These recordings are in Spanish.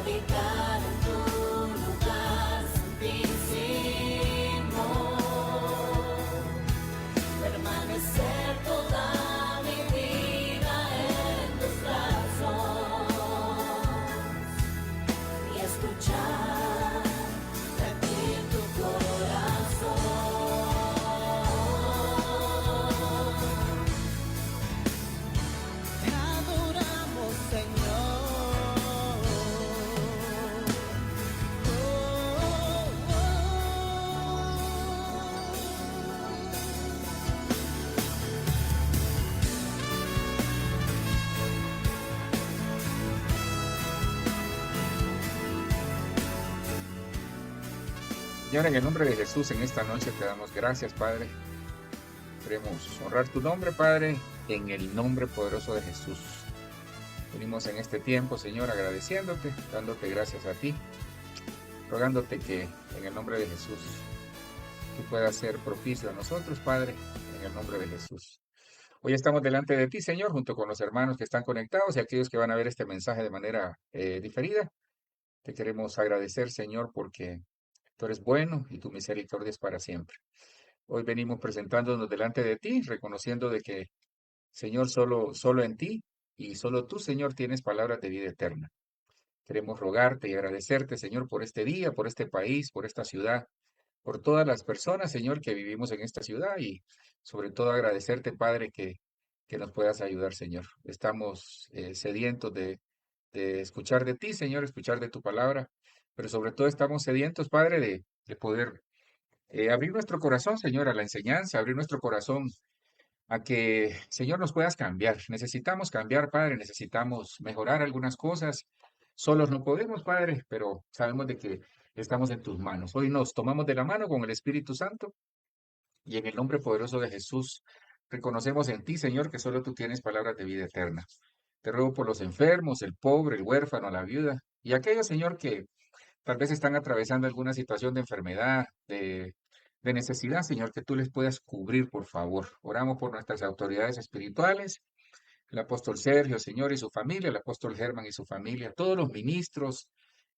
habitar en tu lugar santísimo, permanecer toda mi vida en tus brazos y escuchar latir tu corazón. Te adoramos, Señor. Señor, en el nombre de Jesús, en esta noche te damos gracias, Padre. Queremos honrar tu nombre, Padre, en el nombre poderoso de Jesús. Venimos en este tiempo, Señor, agradeciéndote, dándote gracias a ti, rogándote que en el nombre de Jesús tú puedas ser propicio a nosotros, Padre, en el nombre de Jesús. Hoy estamos delante de ti, Señor, junto con los hermanos que están conectados y aquellos que van a ver este mensaje de manera diferida. Te queremos agradecer, Señor, porque tú eres bueno y tu misericordia es para siempre. Hoy venimos presentándonos delante de ti, reconociendo de que, Señor, solo en ti y solo tú, Señor, tienes palabras de vida eterna. Queremos rogarte y agradecerte, Señor, por este día, por este país, por esta ciudad, por todas las personas, Señor, que vivimos en esta ciudad y sobre todo agradecerte, Padre, que nos puedas ayudar, Señor. Estamos sedientos de escuchar de ti, Señor, escuchar de tu palabra, pero sobre todo estamos sedientos, Padre, de poder abrir nuestro corazón, Señor, a la enseñanza, abrir nuestro corazón a que, Señor, nos puedas cambiar. Necesitamos cambiar, Padre, necesitamos mejorar algunas cosas. Solos no podemos, Padre, pero sabemos de que estamos en tus manos. Hoy nos tomamos de la mano con el Espíritu Santo y en el nombre poderoso de Jesús reconocemos en ti, Señor, que solo tú tienes palabras de vida eterna. Te ruego por los enfermos, el pobre, el huérfano, la viuda y aquellos, Señor, que tal vez están atravesando alguna situación de enfermedad, de necesidad, Señor, que tú les puedas cubrir, por favor. Oramos por nuestras autoridades espirituales, el apóstol Sergio, Señor, y su familia, el apóstol Germán y su familia, todos los ministros,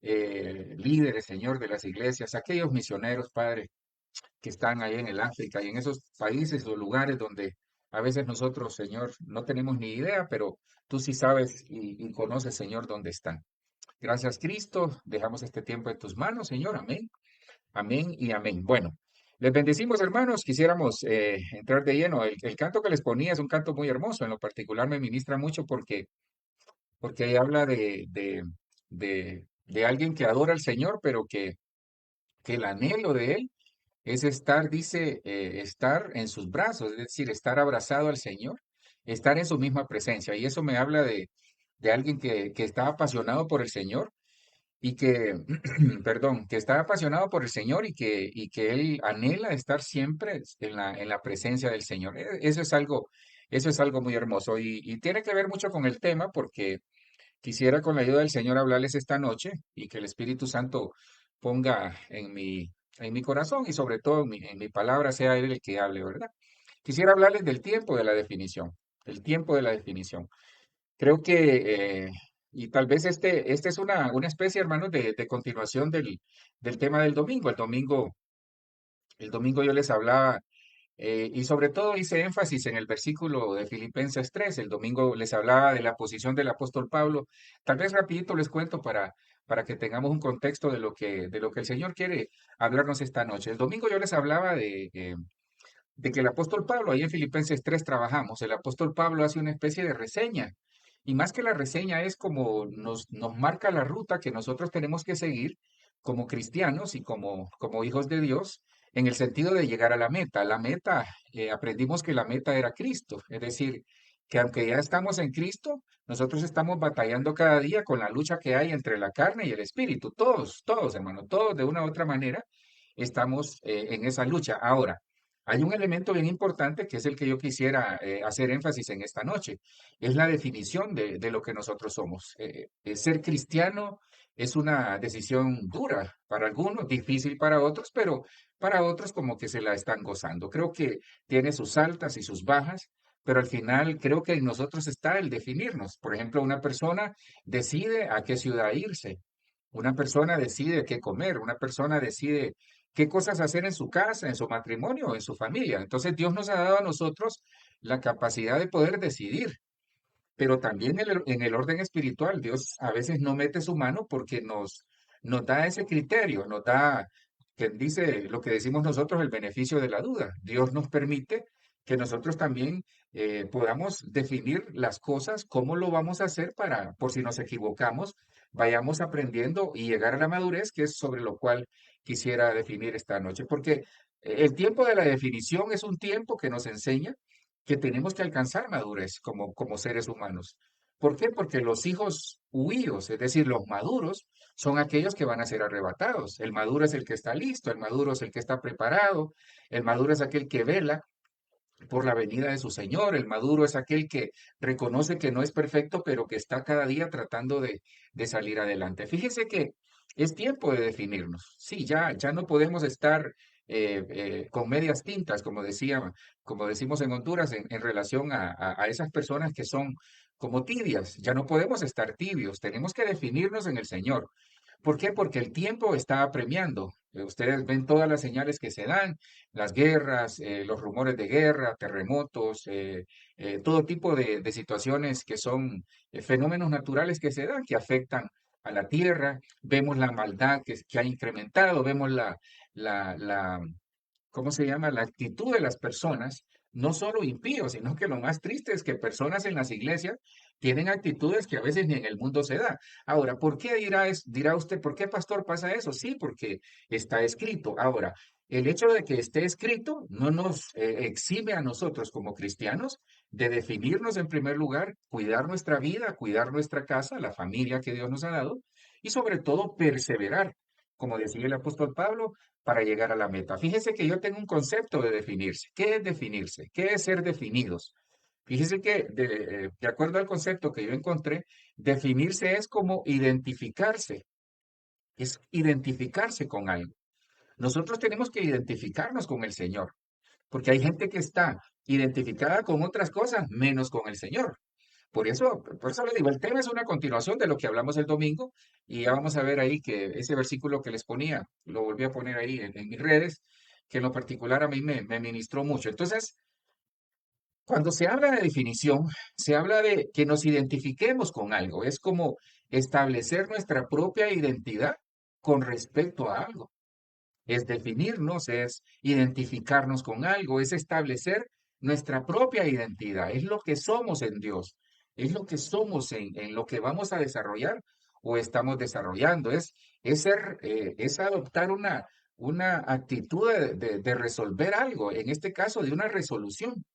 líderes, Señor, de las iglesias, aquellos misioneros, Padre, que están ahí en el África y en esos países o lugares donde a veces nosotros, Señor, no tenemos ni idea, pero tú sí sabes y conoces, Señor, dónde están. Gracias, Cristo. Dejamos este tiempo en tus manos, Señor. Amén. Amén y amén. Bueno, les bendecimos, hermanos. Quisiéramos entrar de lleno. El canto que les ponía es un canto muy hermoso. En lo particular me ministra mucho porque habla de alguien que adora al Señor, pero que el anhelo de él es estar, dice, estar en sus brazos, es decir, estar abrazado al Señor, estar en su misma presencia. Y eso me habla de alguien que está apasionado por el Señor y que, perdón, que está apasionado por el Señor y que él anhela estar siempre en la presencia del Señor. Eso es algo muy hermoso y tiene que ver mucho con el tema porque quisiera con la ayuda del Señor hablarles esta noche y que el Espíritu Santo ponga en mi corazón y sobre todo en mi palabra sea Él el que hable, ¿verdad? Quisiera hablarles del tiempo de la definición, el tiempo de la definición. Creo que, y tal vez este es una especie, hermanos, de continuación del tema del domingo. El domingo yo les hablaba, y sobre todo hice énfasis en el versículo de Filipenses 3. El domingo les hablaba de la posición del apóstol Pablo. Tal vez rapidito les cuento para que tengamos un contexto de lo que el Señor quiere hablarnos esta noche. El domingo yo les hablaba de que el apóstol Pablo, ahí en Filipenses 3 trabajamos, el apóstol Pablo hace una especie de reseña, y más que la reseña es como nos marca la ruta que nosotros tenemos que seguir como cristianos y como hijos de Dios, en el sentido de llegar a la meta. La meta, aprendimos que la meta era Cristo, es decir, que aunque ya estamos en Cristo, nosotros estamos batallando cada día con la lucha que hay entre la carne y el espíritu. Todos, hermano, todos de una u otra manera estamos en esa lucha. Ahora, hay un elemento bien importante que es el que yo quisiera hacer énfasis en esta noche. Es la definición de lo que nosotros somos. Ser cristiano es una decisión dura para algunos, difícil para otros, pero para otros como que se la están gozando. Creo que tiene sus altas y sus bajas, pero al final creo que en nosotros está el definirnos. Por ejemplo, una persona decide a qué ciudad irse. Una persona decide qué comer, una persona decide qué cosas hacer en su casa, en su matrimonio, en su familia. Entonces Dios nos ha dado a nosotros la capacidad de poder decidir. Pero también en el orden espiritual, Dios a veces no mete su mano porque nos da ese criterio, nos da, que dice lo que decimos nosotros, el beneficio de la duda. Dios nos permite que nosotros también podamos definir las cosas, cómo lo vamos a hacer para, por si nos equivocamos, vayamos aprendiendo y llegar a la madurez, que es sobre lo cual quisiera definir esta noche. Porque el tiempo de la definición es un tiempo que nos enseña que tenemos que alcanzar madurez como seres humanos. ¿Por qué? Porque los hijos huíos, es decir, los maduros, son aquellos que van a ser arrebatados. El maduro es el que está listo, el maduro es el que está preparado, el maduro es aquel que vela por la venida de su Señor, el maduro es aquel que reconoce que no es perfecto, pero que está cada día tratando de salir adelante. Fíjese que es tiempo de definirnos. Sí, ya no podemos estar con medias tintas, como decimos en Honduras, en relación a esas personas que son como tibias. Ya no podemos estar tibios, tenemos que definirnos en el Señor. ¿Por qué? Porque el tiempo está apremiando. Ustedes ven todas las señales que se dan, las guerras, los rumores de guerra, terremotos, todo tipo de situaciones que son fenómenos naturales que se dan, que afectan a la tierra. Vemos la maldad que ha incrementado, vemos la, ¿cómo se llama? La actitud de las personas, no solo impíos, sino que lo más triste es que personas en las iglesias tienen actitudes que a veces ni en el mundo se da. Ahora, ¿por qué dirá usted, por qué pastor pasa eso? Sí, porque está escrito. Ahora, el hecho de que esté escrito no nos exime a nosotros como cristianos de definirnos en primer lugar, cuidar nuestra vida, cuidar nuestra casa, la familia que Dios nos ha dado y sobre todo perseverar. Como decía el apóstol Pablo, para llegar a la meta. Fíjese que yo tengo un concepto de definirse. ¿Qué es definirse? ¿Qué es ser definidos? Fíjese que de acuerdo al concepto que yo encontré, definirse es como identificarse, es identificarse con algo. Nosotros tenemos que identificarnos con el Señor, porque hay gente que está identificada con otras cosas menos con el Señor. Por eso le digo, el tema es una continuación de lo que hablamos el domingo y ya vamos a ver ahí que ese versículo que les ponía, lo volví a poner ahí en mis redes, que en lo particular a mí me ministró mucho. Entonces, cuando se habla de definición, se habla de que nos identifiquemos con algo. Es como establecer nuestra propia identidad con respecto a algo. Es definirnos, es identificarnos con algo, es establecer nuestra propia identidad, es lo que somos en Dios, es lo que somos en lo que vamos a desarrollar o estamos desarrollando, es adoptar una actitud de resolver algo, en este caso de una resolución.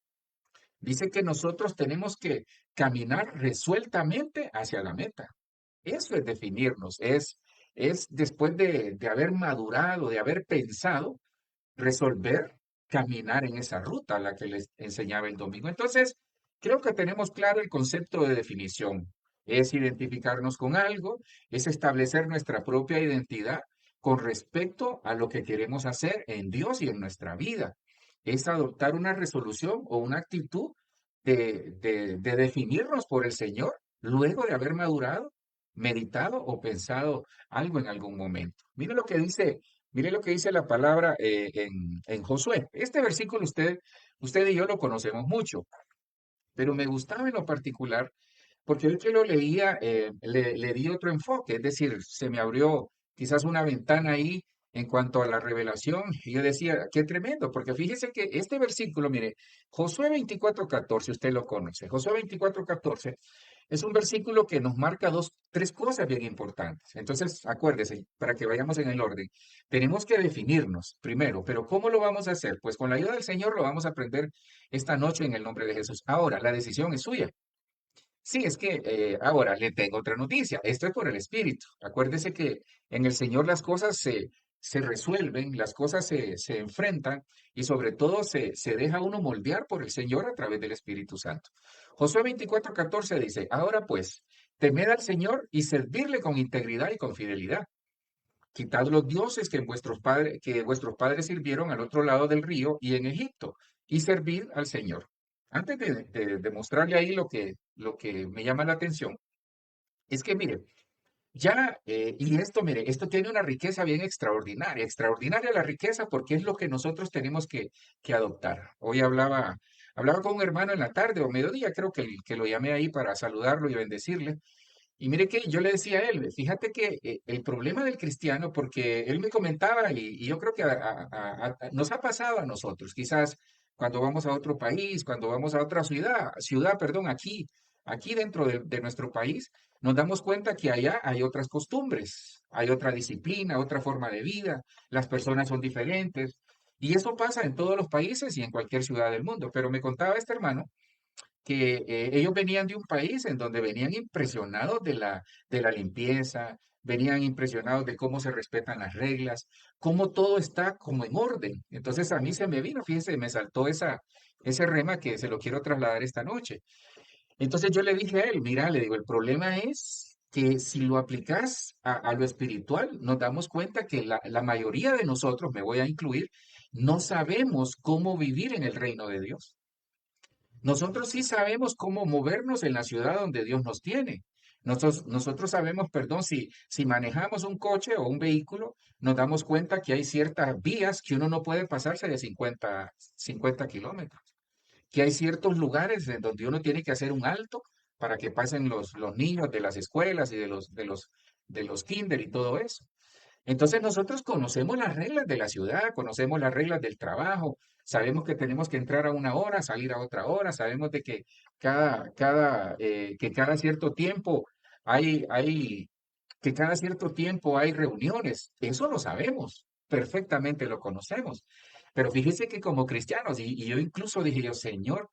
Dice que nosotros tenemos que caminar resueltamente hacia la meta. Eso es definirnos, es después de haber madurado, de haber pensado, resolver caminar en esa ruta a la que les enseñaba el domingo. Entonces, creo que tenemos claro el concepto de definición. Es identificarnos con algo, es establecer nuestra propia identidad con respecto a lo que queremos hacer en Dios y en nuestra vida. Es adoptar una resolución o una actitud de definirnos por el Señor luego de haber madurado, meditado o pensado algo en algún momento. Mire lo que dice la palabra en Josué. Este versículo usted y yo lo conocemos mucho, pero me gustaba en lo particular porque hoy que lo leía le di otro enfoque, es decir, se me abrió quizás una ventana ahí en cuanto a la revelación y yo decía, qué tremendo, porque fíjese que este versículo, mire, Josué 24:14, usted lo conoce, Josué 24:14 es un versículo que nos marca tres cosas bien importantes. Entonces, acuérdese, para que vayamos en el orden, tenemos que definirnos primero, pero ¿cómo lo vamos a hacer? Pues con la ayuda del Señor lo vamos a aprender esta noche en el nombre de Jesús. Ahora, la decisión es suya. Sí, es que ahora le tengo otra noticia. Esto es por el Espíritu. Acuérdese que en el Señor las cosas se resuelven, las cosas se enfrentan y sobre todo se deja uno moldear por el Señor a través del Espíritu Santo. Josué 24:14 dice, ahora pues, temed al Señor y servirle con integridad y con fidelidad. Quitad los dioses que vuestros padres sirvieron al otro lado del río y en Egipto, y servid al Señor. Antes de mostrarle ahí lo que me llama la atención, es que mire, Y esto, mire, esto tiene una riqueza bien extraordinaria, extraordinaria la riqueza porque es lo que nosotros tenemos que adoptar. Hoy hablaba con un hermano en la tarde o mediodía, creo que lo llamé ahí para saludarlo y bendecirle. Y mire que yo le decía a él, fíjate que el problema del cristiano, porque él me comentaba, y yo creo que nos ha pasado a nosotros, quizás cuando vamos a otro país, cuando vamos a otra ciudad, perdón, aquí dentro de nuestro país, nos damos cuenta que allá hay otras costumbres, hay otra disciplina, otra forma de vida, las personas son diferentes, y eso pasa en todos los países y en cualquier ciudad del mundo. Pero me contaba este hermano que ellos venían de un país en donde venían impresionados de la limpieza, venían impresionados de cómo se respetan las reglas, cómo todo está como en orden. Entonces a mí se me vino, fíjese, me saltó ese rema que se lo quiero trasladar esta noche. Entonces yo le dije a él, mira, le digo, el problema es que si lo aplicas a lo espiritual, nos damos cuenta que la mayoría de nosotros, me voy a incluir, no sabemos cómo vivir en el reino de Dios. Nosotros sí sabemos cómo movernos en la ciudad donde Dios nos tiene. Nosotros sabemos, perdón, si manejamos un coche o un vehículo, nos damos cuenta que hay ciertas vías que uno no puede pasarse de 50 kilómetros, que hay ciertos lugares en donde uno tiene que hacer un alto para que pasen los niños de las escuelas y de los kinder y todo eso. Entonces nosotros conocemos las reglas de la ciudad, conocemos las reglas del trabajo, sabemos que tenemos que entrar a una hora, salir a otra hora, sabemos de que cada cierto tiempo hay, que cada cierto tiempo hay reuniones. Eso lo sabemos, perfectamente lo conocemos. Pero fíjese que como cristianos, y yo incluso dije yo, Señor,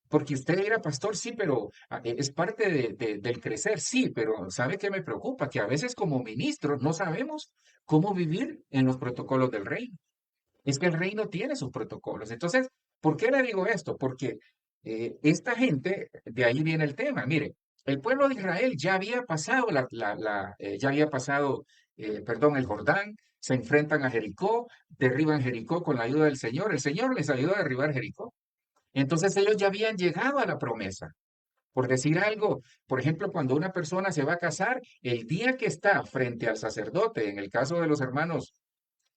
porque usted era pastor, sí, pero es parte del crecer, sí, pero ¿sabe qué me preocupa? Que a veces como ministros no sabemos cómo vivir en los protocolos del reino. Es que el reino tiene sus protocolos. Entonces, ¿por qué le digo esto? Porque esta gente, de ahí viene el tema. Mire, el pueblo de Israel ya había pasado perdón, el Jordán, se enfrentan a Jericó, derriban Jericó con la ayuda del Señor. El Señor les ayudó a derribar Jericó. Entonces ellos ya habían llegado a la promesa. Por decir algo, por ejemplo, cuando una persona se va a casar, el día que está frente al sacerdote, en el caso de los hermanos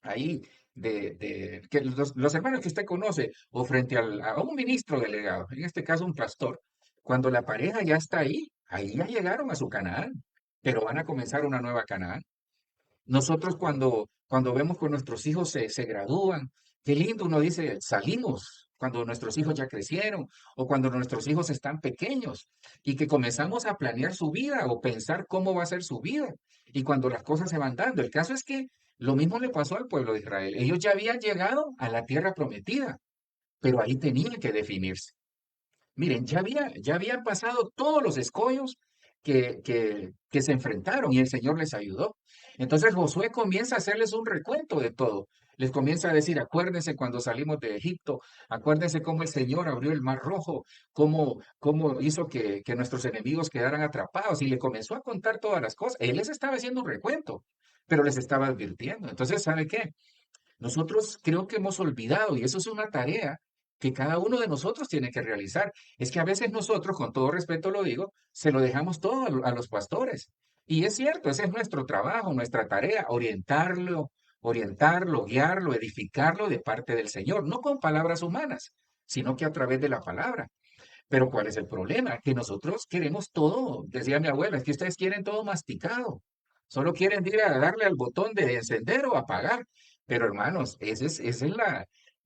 ahí, que los hermanos que usted conoce, o frente a un ministro delegado, en este caso un pastor, cuando la pareja ya está ahí ya llegaron a su Canaán, pero van a comenzar una nueva Canaán. Nosotros cuando vemos que nuestros hijos se gradúan, qué lindo uno dice, salimos cuando nuestros hijos ya crecieron o cuando nuestros hijos están pequeños y que comenzamos a planear su vida o pensar cómo va a ser su vida y cuando las cosas se van dando. El caso es que lo mismo le pasó al pueblo de Israel. Ellos ya habían llegado a la tierra prometida, pero ahí tenían que definirse. Miren, ya habían pasado todos los escollos que se enfrentaron y el Señor les ayudó. Entonces Josué comienza a hacerles un recuento de todo. Les comienza a decir, acuérdense cuando salimos de Egipto, acuérdense cómo el Señor abrió el mar rojo, cómo hizo que nuestros enemigos quedaran atrapados y le comenzó a contar todas las cosas. Él les estaba haciendo un recuento, pero les estaba advirtiendo. Entonces, ¿sabe qué? Nosotros creo que hemos olvidado, y eso es una tarea que cada uno de nosotros tiene que realizar. Es que a veces nosotros, con todo respeto lo digo, se lo dejamos todo a los pastores. Y es cierto, ese es nuestro trabajo, nuestra tarea, orientarlo, guiarlo, edificarlo de parte del Señor, no con palabras humanas, sino que a través de la palabra. Pero ¿cuál es el problema? Que nosotros queremos todo, decía mi abuela, es que ustedes quieren todo masticado. Solo quieren ir a darle al botón de encender o apagar. Pero hermanos, esa es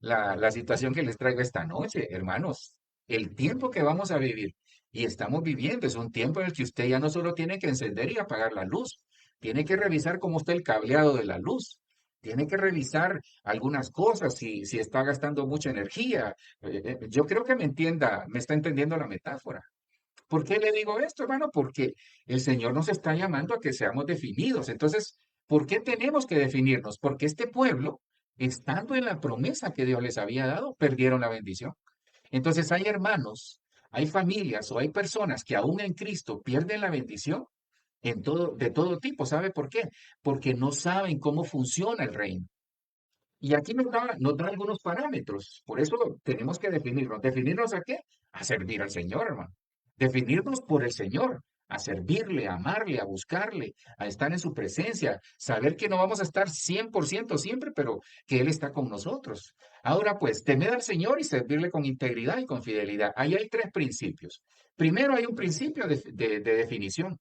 la situación que les traigo esta noche, hermanos. El tiempo que vamos a vivir y estamos viviendo es un tiempo en el que usted ya no solo tiene que encender y apagar la luz, tiene que revisar cómo está el cableado de la luz. Tiene que revisar algunas cosas, si está gastando mucha energía. Yo creo que me está entendiendo la metáfora. ¿Por qué le digo esto, hermano? Porque el Señor nos está llamando a que seamos definidos. Entonces, ¿por qué tenemos que definirnos? Porque este pueblo, estando en la promesa que Dios les había dado, perdieron la bendición. Entonces, hay hermanos, hay familias o hay personas que aún en Cristo pierden la bendición de todo tipo. ¿Sabe por qué? Porque no saben cómo funciona el reino. Y aquí nos da algunos parámetros. Por eso tenemos que definirnos. ¿Definirnos a qué? A servir al Señor, hermano. Definirnos por el Señor. a servirle, a amarle, a buscarle, a estar en su presencia, saber que no vamos a estar 100% siempre, pero que Él está con nosotros. Ahora pues, temer al Señor y servirle con integridad y con fidelidad. Ahí hay tres principios. Primero hay un principio de definición.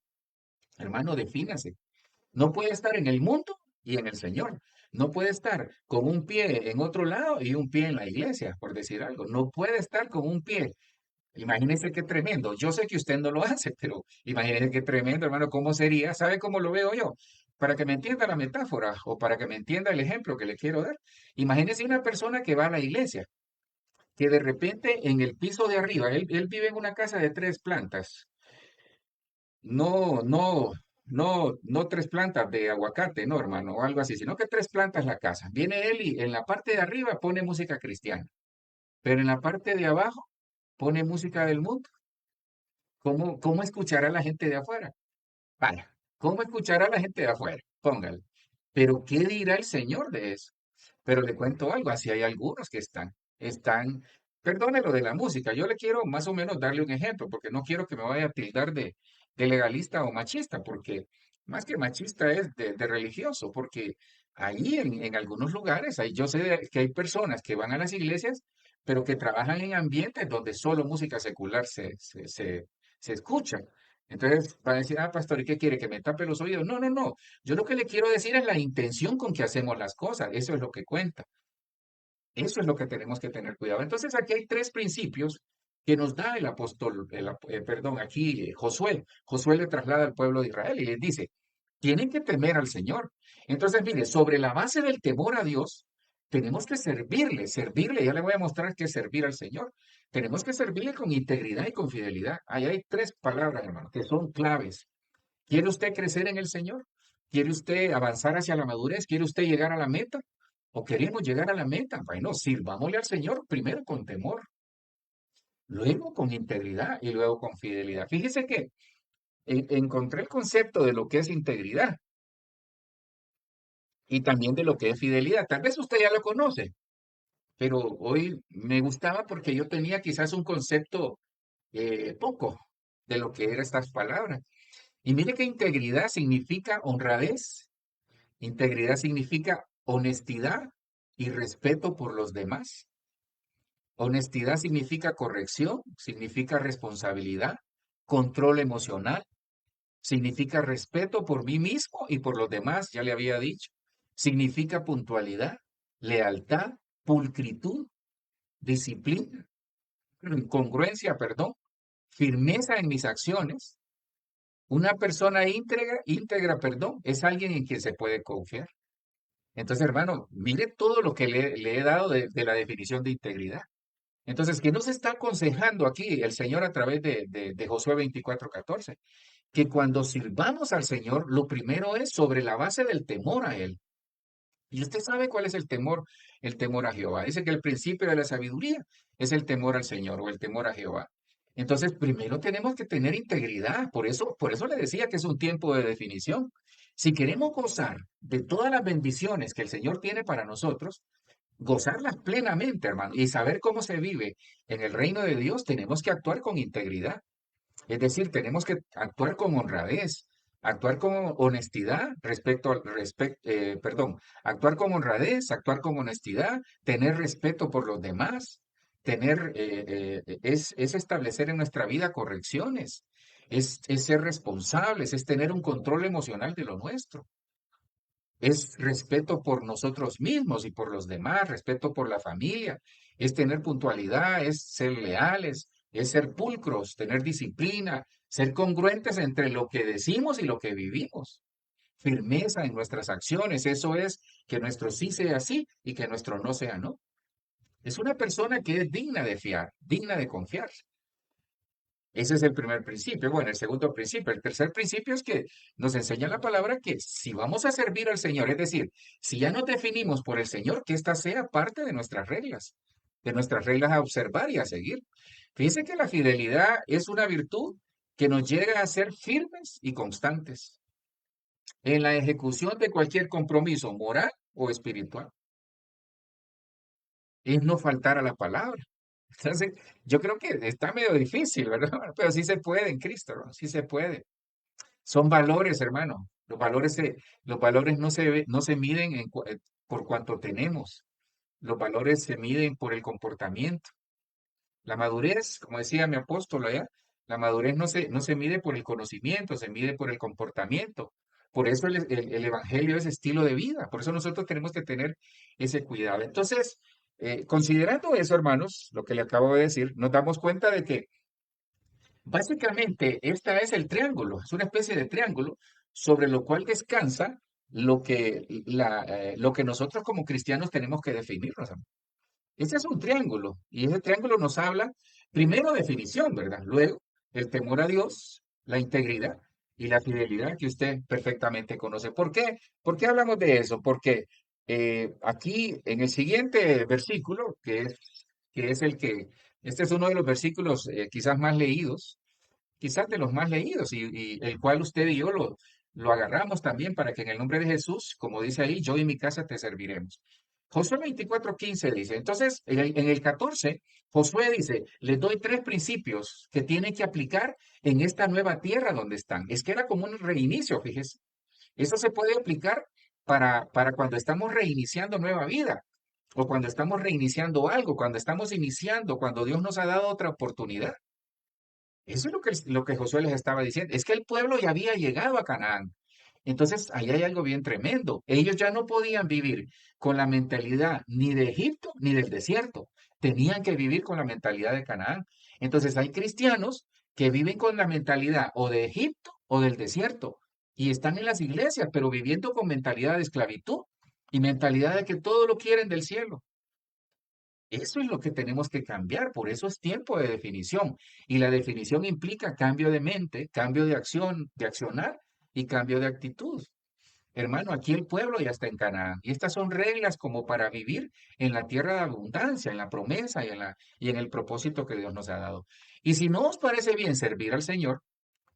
Hermano, defínase. No puede estar en el mundo y en el Señor. No puede estar con un pie en otro lado y un pie en la iglesia, por decir algo. No puede estar con un pie. Imagínese qué tremendo. Yo sé que usted no lo hace, pero imagínese qué tremendo, hermano. ¿Cómo sería? ¿Sabe cómo lo veo yo? Para que me entienda la metáfora o para que me entienda el ejemplo que le quiero dar. Imagínese una persona que va a la iglesia, que de repente en el piso de arriba, él vive en una casa de 3 plantas. No, no, no 3 plantas de aguacate, no, hermano, o algo así, sino que 3 plantas la casa. Viene él y en la parte de arriba pone música cristiana, pero en la parte de abajo pone música del mundo. ¿Cómo escuchará la gente de afuera? Vaya, ¿cómo escuchará la gente de afuera? Póngale. Pero ¿qué dirá el Señor de eso? Pero le cuento algo, así hay algunos que perdone lo de la música, yo le quiero más o menos darle un ejemplo, porque no quiero que me vaya a tildar de legalista o machista, porque más que machista es de religioso, porque ahí en algunos lugares, yo sé que hay personas que van a las iglesias, pero que trabajan en ambientes donde solo música secular se escucha. Entonces, va a decir, pastor, ¿y qué quiere? ¿Que me tape los oídos? No, no, no. Yo lo que le quiero decir es la intención con que hacemos las cosas. Eso es lo que cuenta. Eso es lo que tenemos que tener cuidado. Entonces, aquí hay 3 principios que nos da el apóstol, perdón, aquí Josué. Josué le traslada al pueblo de Israel y les dice, tienen que temer al Señor. Entonces, mire, sobre la base del temor a Dios, tenemos que servirle. Ya le voy a mostrar qué es servir al Señor. Tenemos que servirle con integridad y con fidelidad. Ahí hay 3 palabras, hermano, que son claves. ¿Quiere usted crecer en el Señor? ¿Quiere usted avanzar hacia la madurez? ¿Quiere usted llegar a la meta? ¿O queremos llegar a la meta? Bueno, sirvámosle al Señor primero con temor, luego con integridad y luego con fidelidad. Fíjese que encontré el concepto de lo que es integridad y también de lo que es fidelidad. Tal vez usted ya lo conoce, pero hoy me gustaba porque yo tenía quizás un concepto poco de lo que eran estas palabras. Y mire que integridad significa honradez. Integridad significa honestidad y respeto por los demás. Honestidad significa corrección, significa responsabilidad, control emocional, significa respeto por mí mismo y por los demás, ya le había dicho. Significa puntualidad, lealtad, pulcritud, disciplina, congruencia, perdón, firmeza en mis acciones. Una persona íntegra, perdón, es alguien en quien se puede confiar. Entonces, hermano, mire todo lo que le he dado de la definición de integridad. Entonces, ¿qué nos está aconsejando aquí el Señor a través de Josué 24:14? Que cuando sirvamos al Señor, lo primero es sobre la base del temor a Él. Y usted sabe cuál es el temor a Jehová. Dice que el principio de la sabiduría es el temor al Señor o el temor a Jehová. Entonces, primero tenemos que tener integridad. Por eso le decía que es un tiempo de definición. Si queremos gozar de todas las bendiciones que el Señor tiene para nosotros, gozarlas plenamente, hermano, y saber cómo se vive en el reino de Dios, tenemos que actuar con integridad. Es decir, tenemos que actuar con honradez, actuar con honestidad actuar con honradez, actuar con honestidad, tener respeto por los demás, es establecer en nuestra vida correcciones, es ser responsables, es tener un control emocional de lo nuestro. Es respeto por nosotros mismos y por los demás, respeto por la familia, es tener puntualidad, es ser leales, es ser pulcros, tener disciplina, ser congruentes entre lo que decimos y lo que vivimos. Firmeza en nuestras acciones, eso es que nuestro sí sea sí y que nuestro no sea no. Es una persona que es digna de fiar, digna de confiar. Ese es el primer principio. Bueno, el segundo principio. El tercer principio es que nos enseña la palabra que si vamos a servir al Señor, es decir, si ya nos definimos por el Señor, que ésta sea parte de nuestras reglas a observar y a seguir. Fíjense que la fidelidad es una virtud que nos llega a ser firmes y constantes en la ejecución de cualquier compromiso moral o espiritual. Es no faltar a la palabra. Entonces, yo creo que está medio difícil, ¿verdad? Pero sí se puede en Cristo, ¿no? Sí se puede. Son valores, hermano. Los valores no se miden por cuanto tenemos. Los valores se miden por el comportamiento. La madurez, como decía mi apóstol allá, la madurez no se mide por el conocimiento, se mide por el comportamiento. Por eso el evangelio es estilo de vida. Por eso nosotros tenemos que tener ese cuidado. Entonces, considerando eso, hermanos, lo que le acabo de decir, nos damos cuenta de que básicamente, esta es el triángulo, es una especie de triángulo sobre lo cual descansa lo que nosotros como cristianos tenemos que definirnos. Ese es un triángulo y ese triángulo nos habla, primero definición, ¿verdad? Luego, el temor a Dios, la integridad y la fidelidad que usted perfectamente conoce. ¿Por qué? ¿Por qué hablamos de eso? Porque aquí en el siguiente versículo, que es este es uno de los versículos quizás más leídos, quizás de los más leídos y el cual usted y yo lo agarramos también para que en el nombre de Jesús, como dice ahí, yo y mi casa te serviremos. Josué 24:15 dice, entonces en el 14, Josué dice, les doy tres principios que tienen que aplicar en esta nueva tierra donde están. Es que era como un reinicio, fíjese. Eso se puede aplicar para cuando estamos reiniciando nueva vida o cuando estamos reiniciando algo, cuando estamos iniciando, cuando Dios nos ha dado otra oportunidad. Eso es lo que Josué les estaba diciendo. Es que el pueblo ya había llegado a Canaán. Entonces, ahí hay algo bien tremendo. Ellos ya no podían vivir con la mentalidad ni de Egipto ni del desierto. Tenían que vivir con la mentalidad de Canaán. Entonces, hay cristianos que viven con la mentalidad o de Egipto o del desierto. Y están en las iglesias, pero viviendo con mentalidad de esclavitud y mentalidad de que todo lo quieren del cielo. Eso es lo que tenemos que cambiar, por eso es tiempo de definición. Y la definición implica cambio de mente, cambio de acción, de accionar y cambio de actitud. Hermano, aquí el pueblo ya está en Canaán y estas son reglas como para vivir en la tierra de abundancia, en la promesa y en el propósito que Dios nos ha dado. Y si no os parece bien servir al Señor,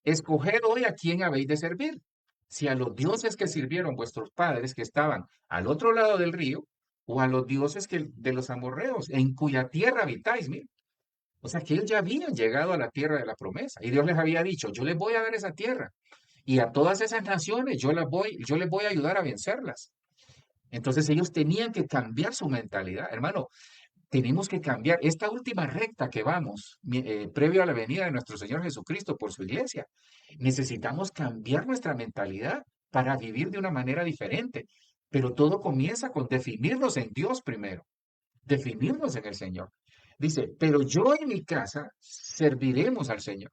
escoged hoy a quién habéis de servir. Si a los dioses que sirvieron vuestros padres que estaban al otro lado del río, o a los dioses de los amorreos, en cuya tierra habitáis, mire. O sea que ellos ya habían llegado a la tierra de la promesa y Dios les había dicho, yo les voy a dar esa tierra y a todas esas naciones yo les voy a ayudar a vencerlas. Entonces ellos tenían que cambiar su mentalidad. Hermano, tenemos que cambiar esta última recta que vamos, previo a la venida de nuestro Señor Jesucristo por su iglesia. Necesitamos cambiar nuestra mentalidad para vivir de una manera diferente. Pero todo comienza con definirnos en Dios primero, definirnos en el Señor. Dice, pero yo y mi casa serviremos al Señor.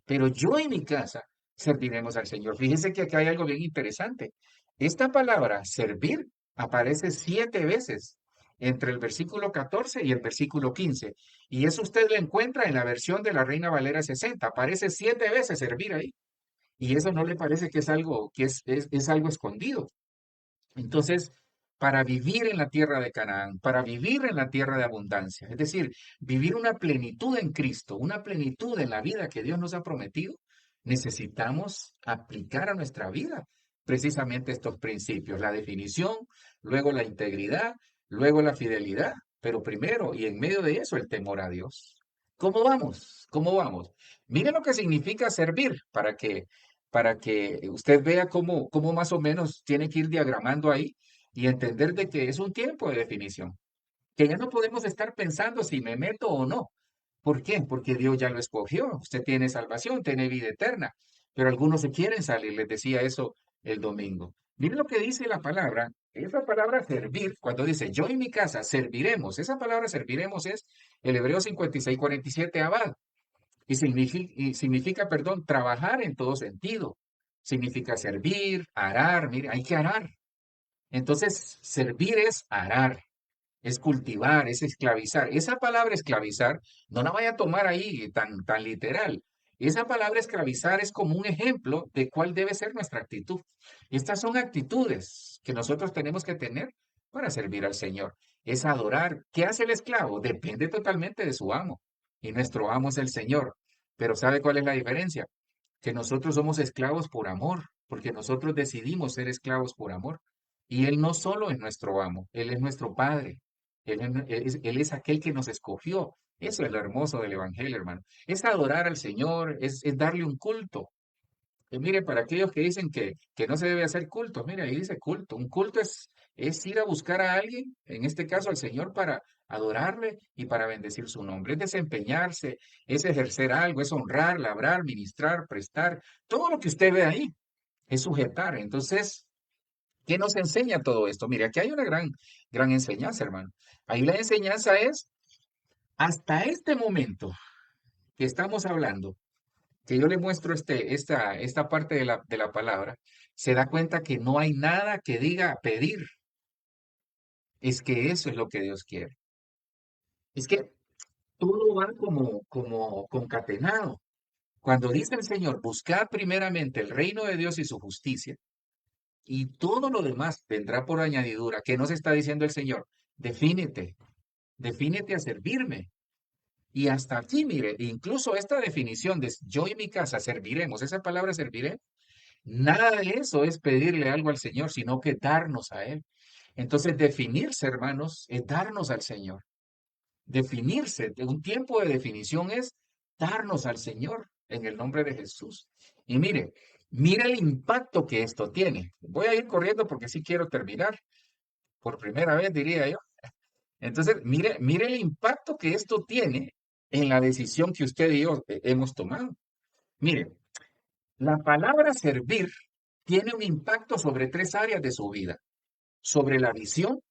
Pero yo y mi casa serviremos al Señor. Fíjense que acá hay algo bien interesante. Esta palabra servir aparece 7 veces entre el versículo 14 y el versículo 15. Y eso usted lo encuentra en la versión de la Reina Valera 60. Aparece 7 veces servir ahí. Y eso no le parece que es algo, es algo escondido. Entonces, para vivir en la tierra de Canaán, para vivir en la tierra de abundancia, es decir, vivir una plenitud en Cristo, una plenitud en la vida que Dios nos ha prometido, necesitamos aplicar a nuestra vida precisamente estos principios, la definición, luego la integridad, luego la fidelidad, pero primero y en medio de eso el temor a Dios. ¿Cómo vamos? ¿Cómo vamos? Miren lo que significa servir para que usted vea cómo más o menos tiene que ir diagramando ahí y entender de que es un tiempo de definición, que ya no podemos estar pensando si me meto o no. ¿Por qué? Porque Dios ya lo escogió. Usted tiene salvación, tiene vida eterna, pero algunos se quieren salir, les decía eso el domingo. Miren lo que dice la palabra, esa palabra servir, cuando dice yo y mi casa serviremos, esa palabra serviremos es el Hebreo 56:47 abad. Perdón, trabajar en todo sentido. Significa servir, arar, mire, hay que arar. Entonces, servir es arar, es cultivar, es esclavizar. Esa palabra esclavizar, no la vaya a tomar ahí tan literal. Esa palabra esclavizar es como un ejemplo de cuál debe ser nuestra actitud. Estas son actitudes que nosotros tenemos que tener para servir al Señor. Es adorar. ¿Qué hace el esclavo? Depende totalmente de su amo. Y nuestro amo es el Señor. Pero ¿sabe cuál es la diferencia? Que nosotros somos esclavos por amor, porque nosotros decidimos ser esclavos por amor. Y Él no solo es nuestro amo, Él es nuestro Padre. Él es aquel que nos escogió. Eso es lo hermoso del Evangelio, hermano. Es adorar al Señor, es darle un culto. Mire, para aquellos que dicen que no se debe hacer culto, mire, ahí dice culto. Un culto es ir a buscar a alguien, en este caso al Señor, para adorarle y para bendecir su nombre. Es desempeñarse, es ejercer algo, es honrar, labrar, ministrar, prestar. Todo lo que usted ve ahí es sujetar. Entonces, ¿qué nos enseña todo esto? Mire, aquí hay una gran enseñanza, hermano. Ahí la enseñanza es, hasta este momento que estamos hablando, que yo le muestro esta parte de la palabra, se da cuenta que no hay nada que diga pedir. Es que eso es lo que Dios quiere. Es que todo va como concatenado. Cuando dice el Señor, buscad primeramente el reino de Dios y su justicia, y todo lo demás vendrá por añadidura. ¿Qué nos está diciendo el Señor? Defínete, defínete a servirme. Y hasta aquí, mire, incluso esta definición de yo y mi casa serviremos, esa palabra serviré, nada de eso es pedirle algo al Señor, sino que darnos a Él. Entonces, definirse, hermanos, es darnos al Señor. Definirse, un tiempo de definición es darnos al Señor en el nombre de Jesús. Y mire el impacto que esto tiene. Voy a ir corriendo porque sí quiero terminar, por primera vez diría yo. Entonces, mire el impacto que esto tiene en la decisión que usted y yo hemos tomado. Mire, la palabra servir tiene un impacto sobre tres áreas de su vida. Sobre la visión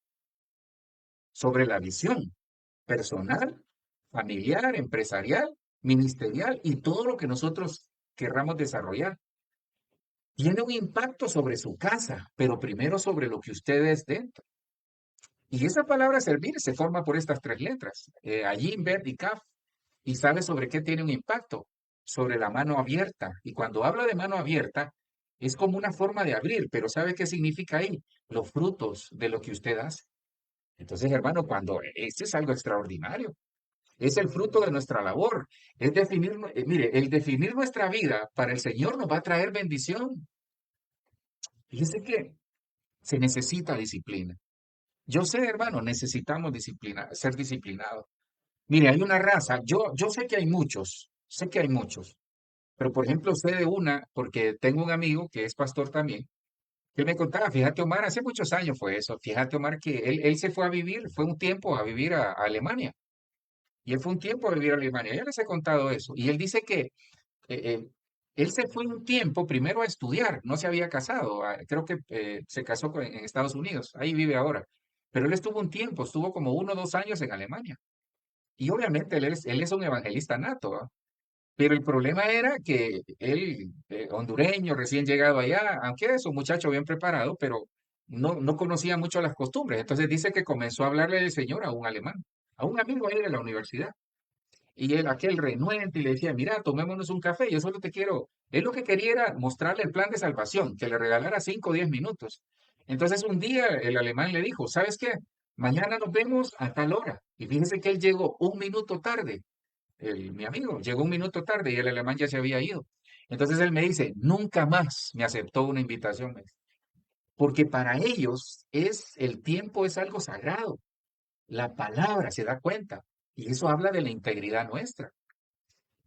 personal, familiar, empresarial, ministerial y todo lo que nosotros querramos desarrollar. Tiene un impacto sobre su casa, pero primero sobre lo que usted es dentro. Y esa palabra servir se forma por estas tres letras, Allí, Ver y Kaf. ¿Y sabe sobre qué tiene un impacto? Sobre la mano abierta. Y cuando habla de mano abierta, es como una forma de abrir, pero ¿sabe qué significa ahí? Los frutos de lo que usted hace. Entonces, hermano, cuando este es algo extraordinario, es el fruto de nuestra labor. Es definir, mire, el definir nuestra vida para el Señor nos va a traer bendición. Fíjese que se necesita disciplina. Yo sé, hermano, necesitamos disciplina, ser disciplinados. Mire, hay una raza, yo sé que hay muchos, pero por ejemplo sé de una, porque tengo un amigo que es pastor también, que me contaba, fíjate Omar, hace muchos años fue eso, fíjate Omar, que él se fue a vivir, fue un tiempo a vivir a Alemania, y él fue un tiempo a vivir a Alemania, ya les he contado eso, y él dice que eh, él se fue un tiempo primero a estudiar, no se había casado, creo que se casó en Estados Unidos, ahí vive ahora, pero él estuvo un tiempo, estuvo como 1 o 2 años en Alemania. Y obviamente él es un evangelista nato, ¿va? Pero el problema era que él, hondureño, recién llegado allá, aunque es un muchacho bien preparado, pero no conocía mucho las costumbres. Entonces dice que comenzó a hablarle del Señor a un alemán, a un amigo ahí de la universidad. Y él, aquel renuente, y le decía, mira, tomémonos un café, yo solo te quiero. Él lo que quería era mostrarle el plan de salvación, que le regalara 5 o 10 minutos. Entonces un día el alemán le dijo, ¿sabes qué? Mañana nos vemos a tal hora. Y fíjese que él llegó 1 minuto tarde, mi amigo, llegó 1 minuto tarde y el alemán ya se había ido. Entonces él me dice, nunca más me aceptó una invitación, me dice, porque para ellos el tiempo es algo sagrado. La palabra se da cuenta. Y eso habla de la integridad nuestra.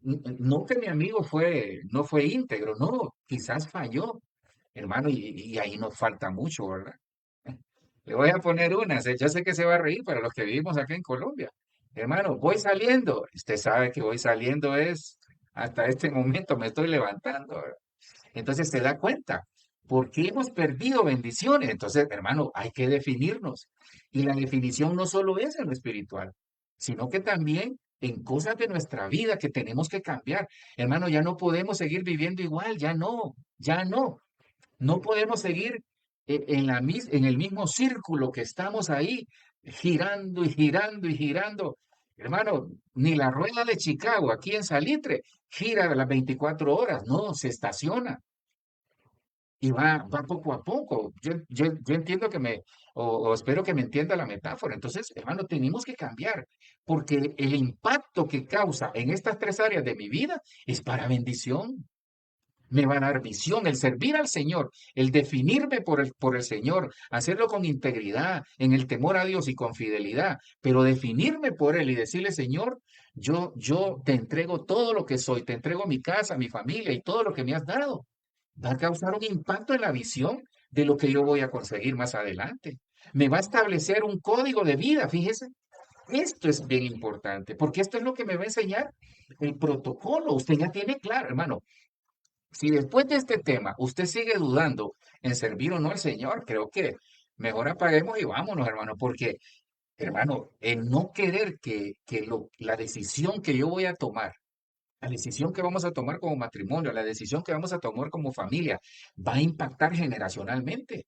No que mi amigo no fue íntegro, no, quizás falló, hermano, y ahí nos falta mucho, ¿verdad? Le voy a poner una, yo sé que se va a reír para los que vivimos acá en Colombia. Hermano, voy saliendo, usted sabe que voy saliendo es, hasta este momento me estoy levantando, ¿verdad? Entonces se da cuenta, ¿por qué hemos perdido bendiciones? Entonces, hermano, hay que definirnos. Y la definición no solo es en lo espiritual, sino que también en cosas de nuestra vida que tenemos que cambiar. Hermano, ya no podemos seguir viviendo igual, ya no, ya no. No podemos seguir en el mismo círculo que estamos ahí, girando y girando y girando. Hermano, ni la rueda de Chicago aquí en Salitre gira a las 24 horas, no, se estaciona y va poco a poco. Yo entiendo o espero que me entienda la metáfora. Entonces, hermano, tenemos que cambiar, porque el impacto que causa en estas tres áreas de mi vida es para bendición. Me va a dar visión, el servir al Señor, el definirme por el Señor, hacerlo con integridad, en el temor a Dios y con fidelidad, pero definirme por Él y decirle, Señor, yo te entrego todo lo que soy, te entrego mi casa, mi familia y todo lo que me has dado. va a causar un impacto en la visión de lo que yo voy a conseguir más adelante. Me va a establecer un código de vida, fíjese. Esto es bien importante, porque esto es lo que me va a enseñar el protocolo. Usted ya tiene claro, hermano, si después de este tema usted sigue dudando en servir o no al Señor, creo que mejor apaguemos y vámonos, hermano, porque, hermano, el no querer la decisión que yo voy a tomar, la decisión que vamos a tomar como matrimonio, la decisión que vamos a tomar como familia, va a impactar generacionalmente.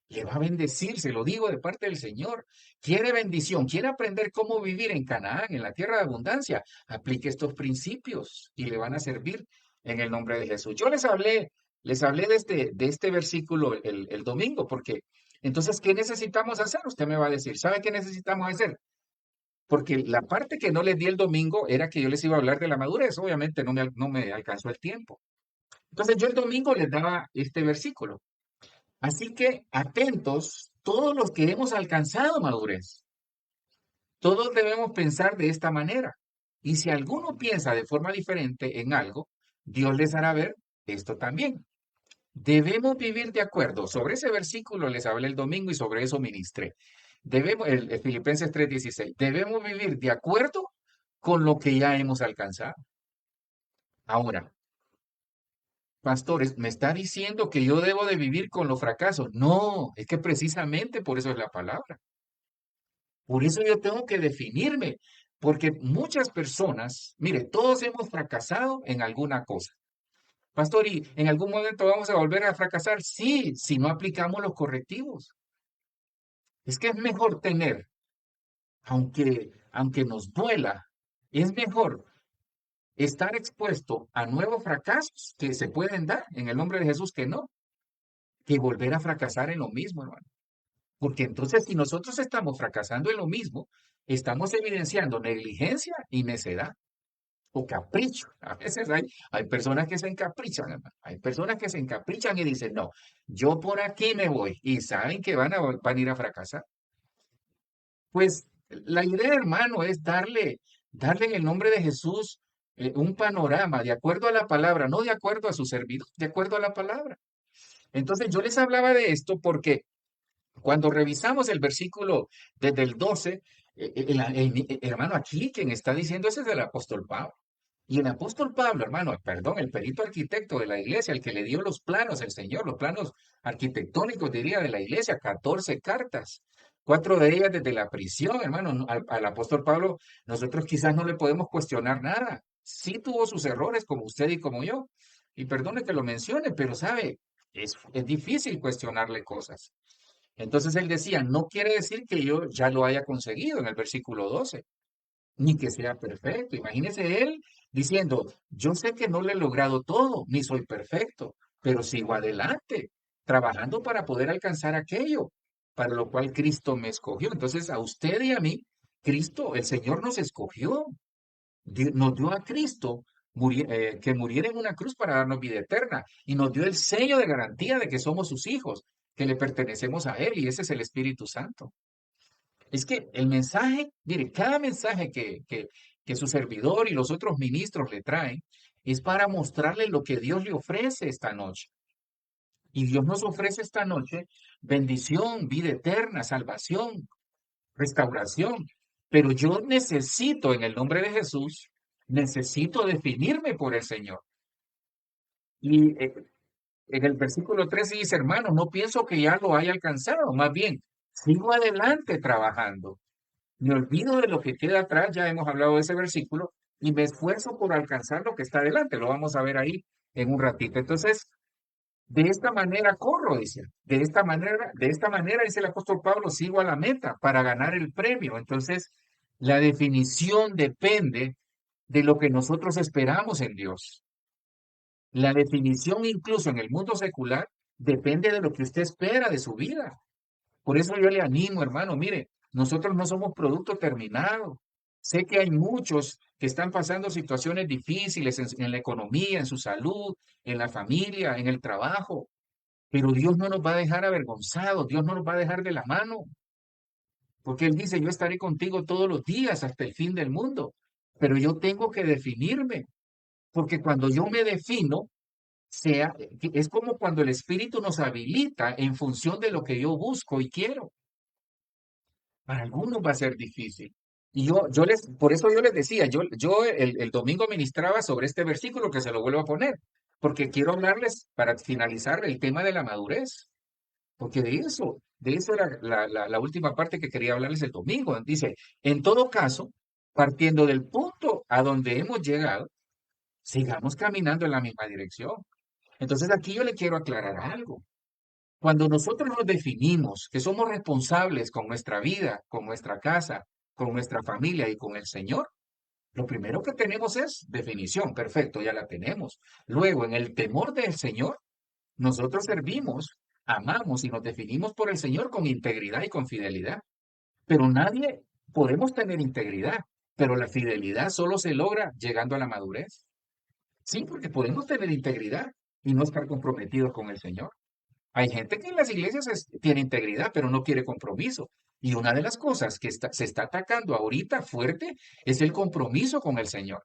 Le va a bendecir, se lo digo de parte del Señor. Quiere bendición, quiere aprender cómo vivir en Canaán, en la tierra de abundancia. Aplique estos principios y le van a servir en el nombre de Jesús. Yo les hablé de este versículo el domingo, porque entonces, ¿qué necesitamos hacer? Usted me va a decir, ¿sabe qué necesitamos hacer? Porque la parte que no les di el domingo era que yo les iba a hablar de la madurez. Obviamente no me alcanzó el tiempo. Entonces yo el domingo les daba este versículo. Así que atentos todos los que hemos alcanzado madurez. Todos debemos pensar de esta manera. Y si alguno piensa de forma diferente en algo, Dios les hará ver esto también. Debemos vivir de acuerdo. Sobre ese versículo les hablé el domingo y sobre eso ministré. Debemos, el Filipenses 3:16, debemos vivir de acuerdo con lo que ya hemos alcanzado. Ahora, pastores, me está diciendo que yo debo de vivir con los fracasos. No, es que precisamente por eso es la palabra. Por eso yo tengo que definirme, porque muchas personas, mire, todos hemos fracasado en alguna cosa. Pastor, ¿y en algún momento vamos a volver a fracasar? Sí, si no aplicamos los correctivos. Es que es mejor tener, aunque nos duela, es mejor estar expuesto a nuevos fracasos que se pueden dar en el nombre de Jesús que no, que volver a fracasar en lo mismo, hermano. Porque entonces, si nosotros estamos fracasando en lo mismo, estamos evidenciando negligencia y necedad o capricho. A veces hay personas que se encaprichan, hermano. Hay personas que se encaprichan y dicen, no, yo por aquí me voy y saben que van a ir a fracasar. Pues la idea, hermano, es darle en el nombre de Jesús un panorama de acuerdo a la palabra, no de acuerdo a su servidor, de acuerdo a la palabra. Entonces yo les hablaba de esto porque cuando revisamos el versículo desde el 12, hermano, aquí quien está diciendo ese es el apóstol Pablo. Y el apóstol Pablo, hermano, perdón, el perito arquitecto de la iglesia, el que le dio los planos, el Señor, los planos arquitectónicos, diría, de la iglesia, 14 cartas, 4 de ellas desde la prisión, hermano. Al apóstol Pablo, nosotros quizás no le podemos cuestionar nada. Sí tuvo sus errores, como usted y como yo. Y perdone que lo mencione, pero sabe, es difícil cuestionarle cosas. Entonces él decía, no quiere decir que yo ya lo haya conseguido en el versículo 12 ni que sea perfecto. Imagínese él diciendo, yo sé que no lo he logrado todo, ni soy perfecto, pero sigo adelante, trabajando para poder alcanzar aquello para lo cual Cristo me escogió. Entonces, a usted y a mí, Cristo, el Señor nos escogió, nos dio a Cristo que muriera en una cruz para darnos vida eterna y nos dio el sello de garantía de que somos sus hijos, que le pertenecemos a Él y ese es el Espíritu Santo. Es que el mensaje, mire, cada mensaje que su servidor y los otros ministros le traen es para mostrarle lo que Dios le ofrece esta noche. Y Dios nos ofrece esta noche bendición, vida eterna, salvación, restauración. Pero yo necesito, en el nombre de Jesús, necesito definirme por el Señor. Y en el versículo 13 dice, hermano, no pienso que ya lo haya alcanzado, más bien, sigo adelante trabajando. Me olvido de lo que queda atrás, ya hemos hablado de ese versículo, y me esfuerzo por alcanzar lo que está adelante. Lo vamos a ver ahí en un ratito. Entonces, de esta manera corro, dice. De esta manera, dice el apóstol Pablo, sigo a la meta para ganar el premio. Entonces, la definición depende de lo que nosotros esperamos en Dios. La definición, incluso en el mundo secular, depende de lo que usted espera de su vida. Por eso yo le animo, hermano, mire, nosotros no somos producto terminado. Sé que hay muchos que están pasando situaciones difíciles en la economía, en su salud, en la familia, en el trabajo, pero Dios no nos va a dejar avergonzados, Dios no nos va a dejar de la mano, porque Él dice, yo estaré contigo todos los días hasta el fin del mundo, pero yo tengo que definirme, porque cuando yo me defino, es como cuando el Espíritu nos habilita en función de lo que yo busco y quiero. Para algunos va a ser difícil. Y por eso yo les decía, yo el domingo ministraba sobre este versículo que se lo vuelvo a poner, porque quiero hablarles para finalizar el tema de la madurez, porque de eso era la última parte que quería hablarles el domingo. Dice, en todo caso, partiendo del punto a donde hemos llegado, sigamos caminando en la misma dirección. Entonces aquí yo le quiero aclarar algo. Cuando nosotros nos definimos que somos responsables con nuestra vida, con nuestra casa, con nuestra familia y con el Señor, lo primero que tenemos es definición. Perfecto, ya la tenemos. Luego, en el temor del Señor, nosotros servimos, amamos y nos definimos por el Señor con integridad y con fidelidad. Pero nadie podemos tener integridad, pero la fidelidad solo se logra llegando a la madurez. Sí, porque podemos tener integridad y no estar comprometidos con el Señor. Hay gente que en las iglesias tiene integridad, pero no quiere compromiso. Y una de las cosas que se está atacando ahorita fuerte es el compromiso con el Señor.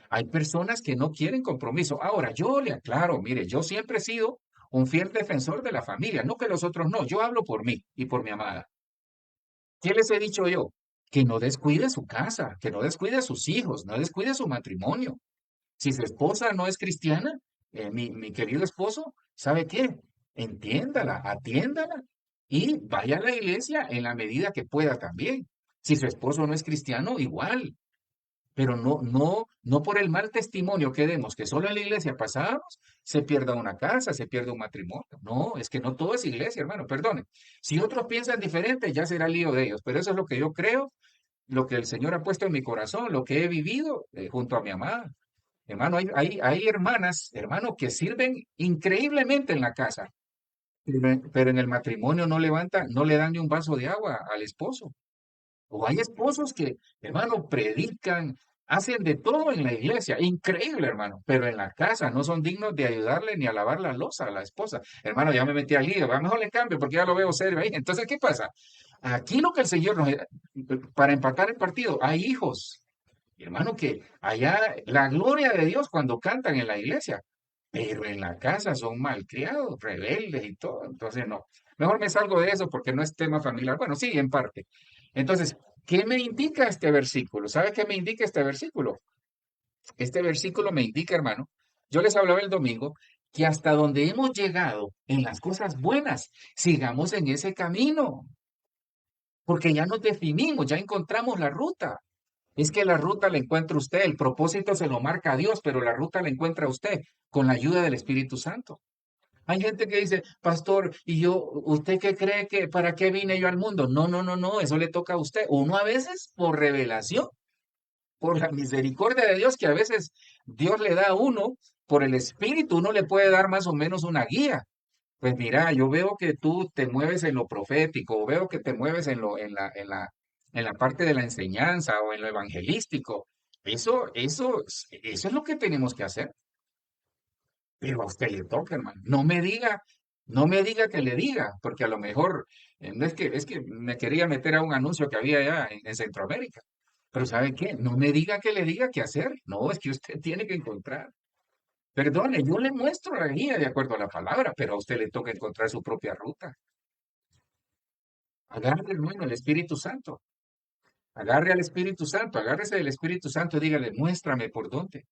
Hay personas que no quieren compromiso. Ahora, yo le aclaro, mire, yo siempre he sido un fiel defensor de la familia, no que los otros no. Yo hablo por mí y por mi amada. ¿Qué les he dicho yo? Que no descuide su casa, que no descuide a sus hijos, no descuide su matrimonio. Si su esposa no es cristiana, mi querido esposo, ¿sabe qué? Entiéndala, atiéndala y vaya a la iglesia en la medida que pueda también. Si su esposo no es cristiano, igual. Pero no por el mal testimonio que demos, que solo en la iglesia pasamos, se pierda una casa, se pierda un matrimonio. No, es que no todo es iglesia, hermano, perdone. Si otros piensan diferente, ya será lío de ellos, pero eso es lo que yo creo, lo que el Señor ha puesto en mi corazón, lo que he vivido junto a mi amada. Hermano, hay hermanas, hermanos, que sirven increíblemente en la casa, pero en el matrimonio no levantan, no le dan ni un vaso de agua al esposo. O hay esposos que, hermano, predican, hacen de todo en la iglesia, increíble, hermano, pero en la casa no son dignos de ayudarle ni a lavar la loza a la esposa. Hermano, ya me metí al lío, a lo mejor le cambio porque ya lo veo serio ahí. Entonces, ¿qué pasa? Aquí lo que el Señor para empatar el partido, hay hijos, hermano, que allá la gloria de Dios cuando cantan en la iglesia, pero en la casa son malcriados, rebeldes y todo. Entonces, no. Mejor me salgo de eso porque no es tema familiar. Bueno, sí, en parte. Entonces, ¿qué me indica este versículo? ¿Sabe qué me indica este versículo? Este versículo me indica, hermano, yo les hablaba el domingo, que hasta donde hemos llegado en las cosas buenas, sigamos en ese camino, porque ya nos definimos, ya encontramos la ruta. Es que la ruta la encuentra usted, el propósito se lo marca Dios, pero la ruta la encuentra usted con la ayuda del Espíritu Santo. Hay gente que dice, pastor, ¿y usted qué cree que para qué vine yo al mundo? No, no, no, no, eso le toca a usted. Uno a veces por revelación, por la misericordia de Dios, que a veces Dios le da a uno, por el Espíritu, uno le puede dar más o menos una guía. Pues mira, yo veo que tú te mueves en lo profético, o veo que te mueves en la parte de la enseñanza o en lo evangelístico. Eso es lo que tenemos que hacer. Pero a usted le toca, hermano. No me diga que le diga, porque a lo mejor no es que me quería meter a un anuncio que había allá en Centroamérica. Pero ¿sabe qué? No me diga que le diga qué hacer. No, es que usted tiene que encontrar. Perdone, yo le muestro la guía de acuerdo a la palabra, pero a usted le toca encontrar su propia ruta. Agarre, hermano, el Espíritu Santo. Agarre al Espíritu Santo, agárrese del Espíritu Santo y dígale, muéstrame por dónde.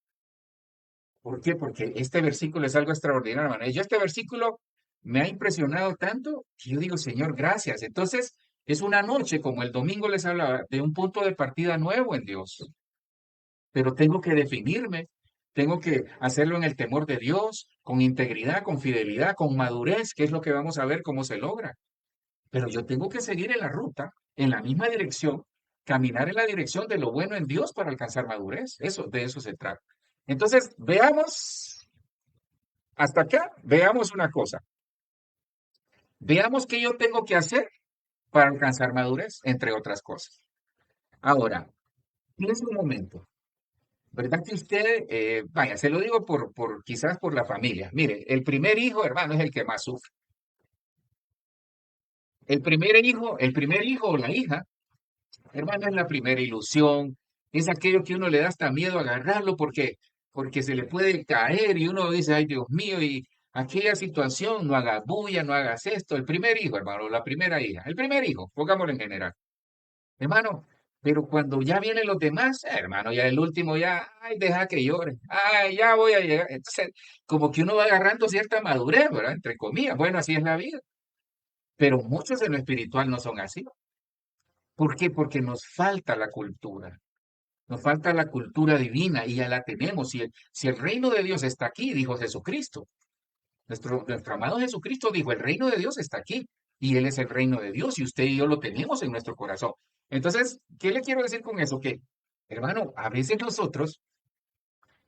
¿Por qué? Porque este versículo es algo extraordinario, hermano. Y yo este versículo me ha impresionado tanto que yo digo, Señor, gracias. Entonces, es una noche, como el domingo les hablaba, de un punto de partida nuevo en Dios. Pero tengo que definirme, tengo que hacerlo en el temor de Dios, con integridad, con fidelidad, con madurez, que es lo que vamos a ver cómo se logra. Pero yo tengo que seguir en la ruta, en la misma dirección, caminar en la dirección de lo bueno en Dios para alcanzar madurez. Eso, de eso se trata. Entonces, veamos hasta acá, veamos una cosa. Veamos qué yo tengo que hacer para alcanzar madurez, entre otras cosas. Ahora, piense un momento. ¿Verdad que usted, vaya, se lo digo quizás por la familia? Mire, el primer hijo, hermano, es el que más sufre. El primer hijo o la hija, hermano, es la primera ilusión, es aquello que uno le da hasta miedo agarrarlo porque porque se le puede caer y uno dice, ay Dios mío, y aquella situación, no hagas bulla, no hagas esto. El primer hijo, hermano, la primera hija, el primer hijo, pongámoslo en general, hermano. Pero cuando ya vienen los demás, hermano, ya el último ya, ay, deja que llore, ay, ya voy a llegar. Entonces, como que uno va agarrando cierta madurez, ¿verdad? Entre comillas, bueno, así es la vida. Pero muchos en lo espiritual no son así. ¿Por qué? Porque nos falta la cultura. Nos falta la cultura divina y ya la tenemos. Si el reino de Dios está aquí, dijo Jesucristo. Nuestro amado Jesucristo dijo, el reino de Dios está aquí y Él es el reino de Dios y usted y yo lo tenemos en nuestro corazón. Entonces, ¿qué le quiero decir con eso? Que, hermano, a veces nosotros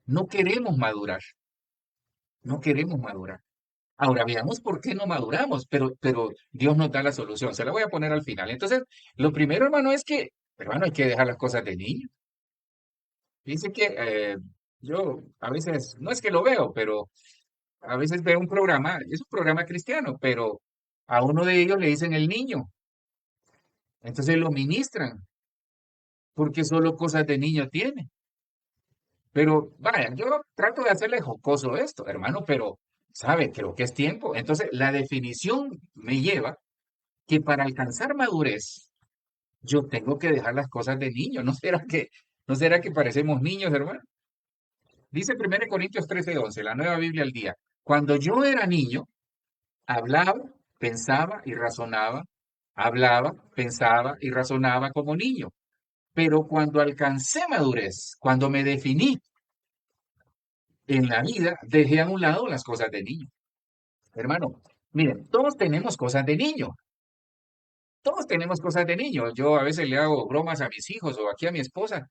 no queremos madurar, no queremos madurar. Ahora veamos por qué no maduramos, pero Dios nos da la solución. Se la voy a poner al final. Entonces, lo primero, hermano, es que, hermano, hay que dejar las cosas de niño. Dice que yo a veces, no es que lo veo, pero a veces veo un programa, es un programa cristiano, pero a uno de ellos le dicen el niño. Entonces lo ministran, porque solo cosas de niño tiene. Pero vaya, yo trato de hacerle jocoso esto, hermano, pero, ¿sabe? Creo que es tiempo. Entonces, la definición me lleva que para alcanzar madurez, yo tengo que dejar las cosas de niño. ¿No será que parecemos niños, hermano? Dice 1 Corintios 13:11, la Nueva Biblia al día. Cuando yo era niño, hablaba, pensaba y razonaba, hablaba, pensaba y razonaba como niño. Pero cuando alcancé madurez, cuando me definí en la vida, dejé a un lado las cosas de niño. Hermano, miren, todos tenemos cosas de niño. Todos tenemos cosas de niño. Yo a veces le hago bromas a mis hijos o aquí a mi esposa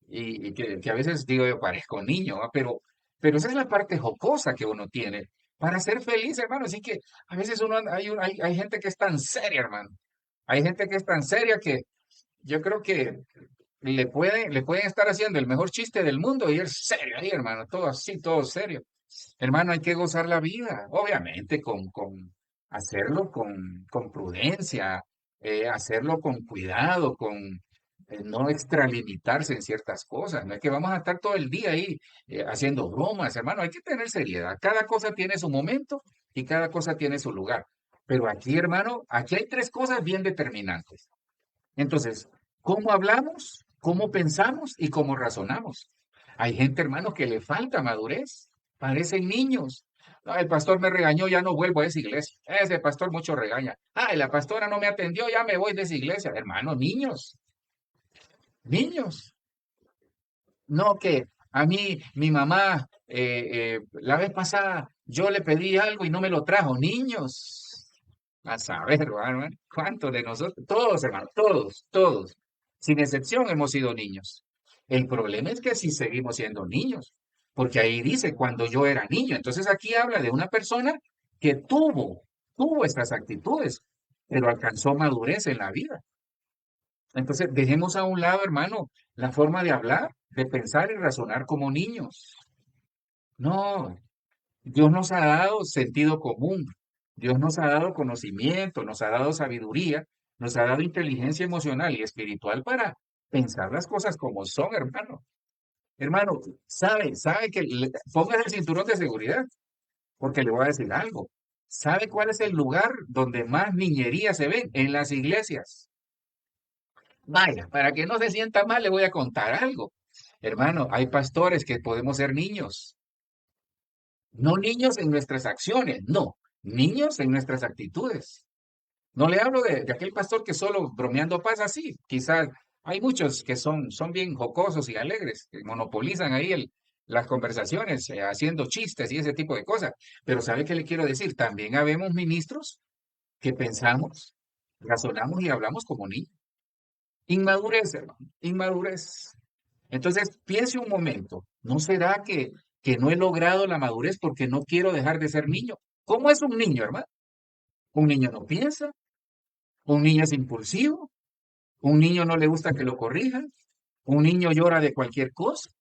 y que a veces digo yo parezco niño, ¿va? Pero esa es la parte jocosa que uno tiene para ser feliz, hermano. Así que a veces hay gente que es tan seria, hermano. Hay gente que es tan seria que yo creo que le pueden estar haciendo el mejor chiste del mundo y él serio ahí, hermano, todo así, todo serio. Hermano, hay que gozar la vida, obviamente, con hacerlo con prudencia, hacerlo con cuidado, con no extralimitarse en ciertas cosas. No es que vamos a estar todo el día ahí haciendo bromas, hermano, hay que tener seriedad. Cada cosa tiene su momento y cada cosa tiene su lugar. Pero aquí, hermano, aquí hay tres cosas bien determinantes. Entonces, ¿cómo hablamos? ¿Cómo pensamos? ¿Y cómo razonamos? Hay gente, hermano, que le falta madurez. Parecen niños. No, el pastor me regañó, ya no vuelvo a esa iglesia. Ese pastor mucho regaña. Ay, la pastora no me atendió, ya me voy de esa iglesia. Hermano, niños, niños. No que a mí, mi mamá, la vez pasada, yo le pedí algo y no me lo trajo. Niños. A saber, hermano, ¿cuántos de nosotros? Todos, hermano, todos, todos. Sin excepción hemos sido niños. El problema es que si seguimos siendo niños, porque ahí dice cuando yo era niño. Entonces aquí habla de una persona que tuvo estas actitudes, pero alcanzó madurez en la vida. Entonces dejemos a un lado, hermano, la forma de hablar, de pensar y razonar como niños. No, Dios nos ha dado sentido común, Dios nos ha dado conocimiento, nos ha dado sabiduría, nos ha dado inteligencia emocional y espiritual para pensar las cosas como son, hermano. Hermano, sabe que póngase el cinturón de seguridad, porque le voy a decir algo. ¿Sabe cuál es el lugar donde más niñería se ven? En las iglesias. Vaya, para que no se sienta mal, le voy a contar algo. Hermano, hay pastores que podemos ser niños. No niños en nuestras acciones, no, niños en nuestras actitudes. No le hablo de aquel pastor que solo bromeando pasa así. Quizás hay muchos que son bien jocosos y alegres, que monopolizan ahí las conversaciones, haciendo chistes y ese tipo de cosas. Pero ¿sabe qué le quiero decir? También habemos ministros que pensamos, razonamos y hablamos como niños. Inmadurez, hermano, inmadurez. Entonces, piense un momento, ¿no será que no he logrado la madurez porque no quiero dejar de ser niño? ¿Cómo es un niño, hermano? Un niño no piensa, un niño es impulsivo, un niño no le gusta que lo corrijan, un niño llora de cualquier cosa,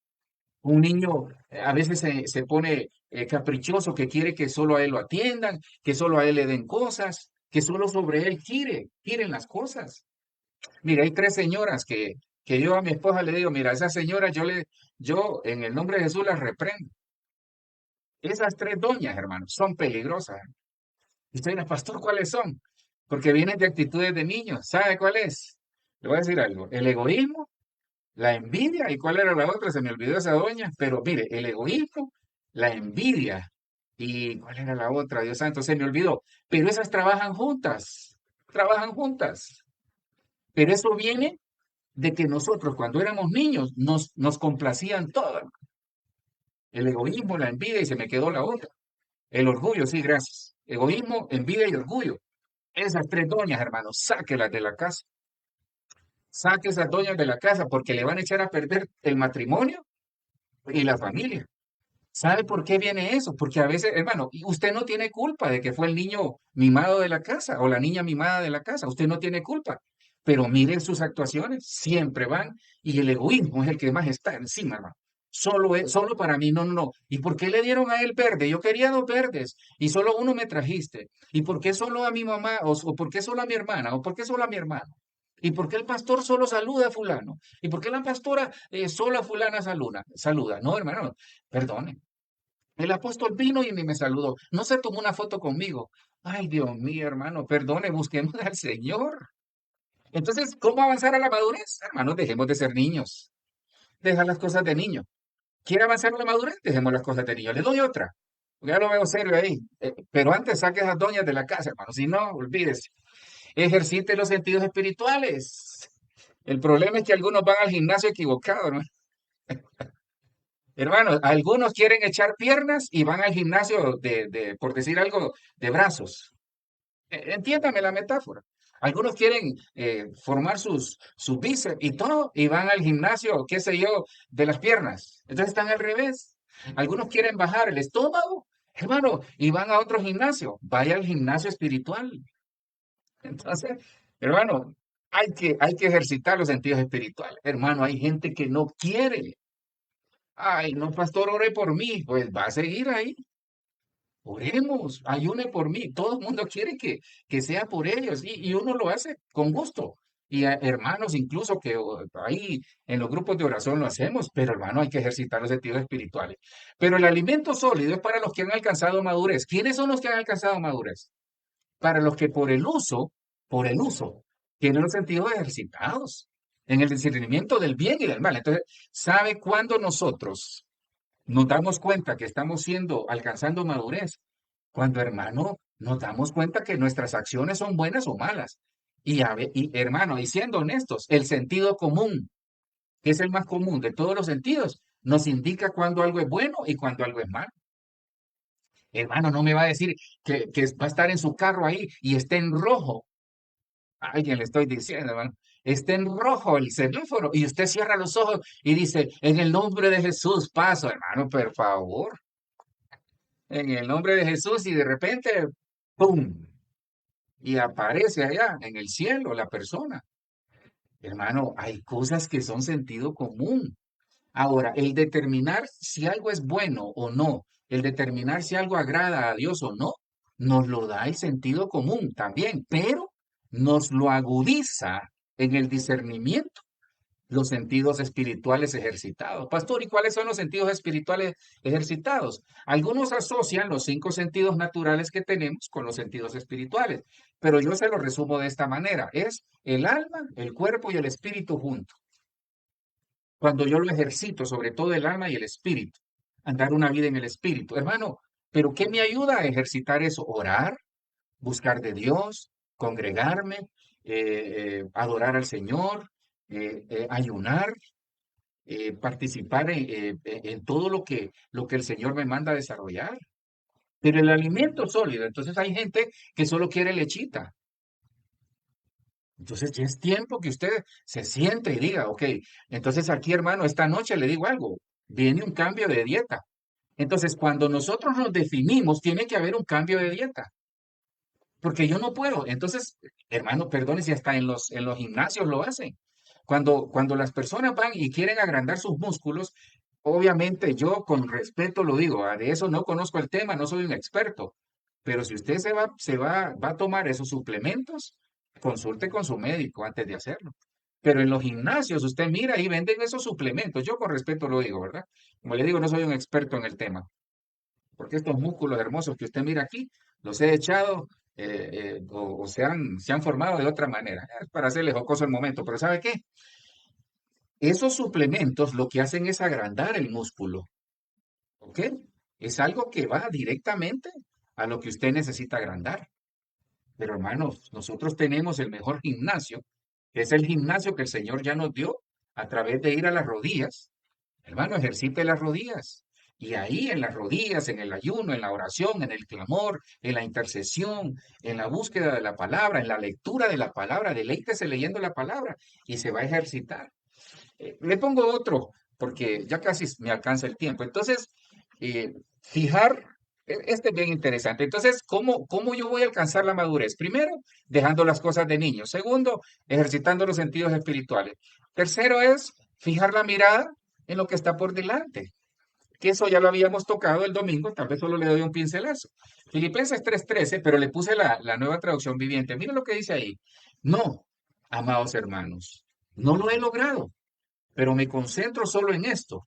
un niño a veces se pone caprichoso que quiere que solo a él lo atiendan, que solo a él le den cosas, que solo sobre él giren las cosas. Mira, hay tres señoras que yo a mi esposa le digo, mira, esa señora yo en el nombre de Jesús la reprendo. Esas tres doñas, hermanos, son peligrosas. Y usted dirá, pastor, ¿cuáles son? Porque vienen de actitudes de niños. ¿Sabe cuál es? Le voy a decir algo. El egoísmo, la envidia, ¿y cuál era la otra? Se me olvidó esa doña. Pero mire, el egoísmo, la envidia, ¿y cuál era la otra? Dios santo, se me olvidó. Pero esas trabajan juntas. Trabajan juntas. Pero eso viene de que nosotros cuando éramos niños nos complacían todo. El egoísmo, la envidia y se me quedó la otra. El orgullo, sí, gracias. Egoísmo, envidia y orgullo. Esas tres doñas, hermanos, sáquelas de la casa. Saque esas doñas de la casa porque le van a echar a perder el matrimonio y la familia. ¿Sabe por qué viene eso? Porque a veces, hermano, y usted no tiene culpa de que fue el niño mimado de la casa o la niña mimada de la casa. Usted no tiene culpa. Pero miren sus actuaciones, siempre van y el egoísmo es el que más está encima, hermano. Solo para mí, no, no, no. ¿Y por qué le dieron a él verde? Yo quería dos verdes y solo uno me trajiste. ¿Y por qué solo a mi mamá? O por qué solo a mi hermana? ¿O por qué solo a mi hermano? ¿Y por qué el pastor solo saluda a fulano? ¿Y por qué la pastora solo a fulana saluda? No, hermano, perdone. El apóstol vino y ni me saludó. No se tomó una foto conmigo. Ay, Dios mío, hermano, perdone, busquemos al Señor. Entonces, ¿cómo avanzar a la madurez? Hermanos, dejemos de ser niños. Deja las cosas de niño. ¿Quiere avanzar a la madurez? Dejemos las cosas de niño. Le doy otra. Ya lo veo serio ahí. Pero antes saque a esas doñas de la casa, hermano. Si no, olvídese. Ejercite los sentidos espirituales. El problema es que algunos van al gimnasio equivocado, ¿no? Hermanos, algunos quieren echar piernas y van al gimnasio por decir algo, de brazos. Entiéndame la metáfora. Algunos quieren formar sus bíceps y todo y van al gimnasio, qué sé yo, de las piernas. Entonces están al revés. Algunos quieren bajar el estómago, hermano, y van a otro gimnasio. Vaya al gimnasio espiritual. Entonces, hermano, hay que ejercitar los sentidos espirituales. Hermano, hay gente que no quiere. Ay, no, pastor, ore por mí. Pues va a seguir ahí. Oremos, ayune por mí. Todo el mundo quiere que sea por ellos y uno lo hace con gusto. Y hermanos, incluso que ahí en los grupos de oración lo hacemos, pero hermano, hay que ejercitar los sentidos espirituales. Pero el alimento sólido es para los que han alcanzado madurez. ¿Quiénes son los que han alcanzado madurez? Para los que por el uso, tienen los sentidos ejercitados en el discernimiento del bien y del mal. Entonces, ¿sabe cuándo nosotros nos damos cuenta que estamos alcanzando madurez? Cuando, hermano, nos damos cuenta que nuestras acciones son buenas o malas. Y hermano, y siendo honestos, el sentido común, que es el más común de todos los sentidos, nos indica cuando algo es bueno y cuando algo es malo. Hermano, no me va a decir que va a estar en su carro ahí y esté en rojo. A alguien le estoy diciendo, hermano. Está en rojo el semáforo y usted cierra los ojos y dice, en el nombre de Jesús, paso, hermano, por favor. En el nombre de Jesús y de repente, ¡pum! Y aparece allá en el cielo la persona. Hermano, hay cosas que son sentido común. Ahora, el determinar si algo es bueno o no, el determinar si algo agrada a Dios o no, nos lo da el sentido común también, pero nos lo agudiza en el discernimiento los sentidos espirituales ejercitados. Pastor, ¿y cuáles son los sentidos espirituales ejercitados? Algunos asocian los 5 sentidos naturales que tenemos con los sentidos espirituales, pero yo se lo resumo de esta manera. Es el alma, el cuerpo y el espíritu juntos. Cuando yo lo ejercito, sobre todo el alma y el espíritu, andar una vida en el espíritu. Hermano, ¿pero qué me ayuda a ejercitar eso? Orar, buscar de Dios, congregarme, adorar al Señor, ayunar, participar en todo lo que el Señor me manda a desarrollar. Pero el alimento sólido, entonces hay gente que solo quiere lechita. Entonces ya es tiempo que usted se siente y diga, ok, entonces aquí hermano, esta noche le digo algo, viene un cambio de dieta. Entonces cuando nosotros nos definimos, tiene que haber un cambio de dieta. Porque yo no puedo. Entonces, hermano, perdone si hasta en los gimnasios lo hacen. Cuando las personas van y quieren agrandar sus músculos, obviamente yo con respeto lo digo, de eso no conozco el tema, no soy un experto, pero si usted va a tomar esos suplementos, consulte con su médico antes de hacerlo. Pero en los gimnasios, usted mira y venden esos suplementos. Yo con respeto lo digo, ¿verdad? Como le digo, no soy un experto en el tema, porque estos músculos hermosos que usted mira aquí, los he echado o se han formado de otra manera. Es para hacerle jocoso el momento, pero ¿sabe qué? Esos suplementos lo que hacen es agrandar el músculo, ¿ok? Es algo que va directamente a lo que usted necesita agrandar. Pero hermanos, nosotros tenemos el mejor gimnasio, que es el gimnasio que el Señor ya nos dio a través de ir a las rodillas. Hermano, ejercite las rodillas. Y ahí en las rodillas, en el ayuno, en la oración, en el clamor, en la intercesión, en la búsqueda de la palabra, en la lectura de la palabra, deleítese leyendo la palabra y se va a ejercitar. Le pongo otro, porque ya casi me alcanza el tiempo. Entonces, fijar, este es bien interesante. Entonces, ¿cómo yo voy a alcanzar la madurez? Primero, dejando las cosas de niño. Segundo, ejercitando los sentidos espirituales. Tercero es fijar la mirada en lo que está por delante, que eso ya lo habíamos tocado el domingo, tal vez solo le doy un pincelazo. Filipenses 3:13, pero le puse la nueva traducción viviente. Mira lo que dice ahí. No, amados hermanos, no lo he logrado, pero me concentro solo en esto.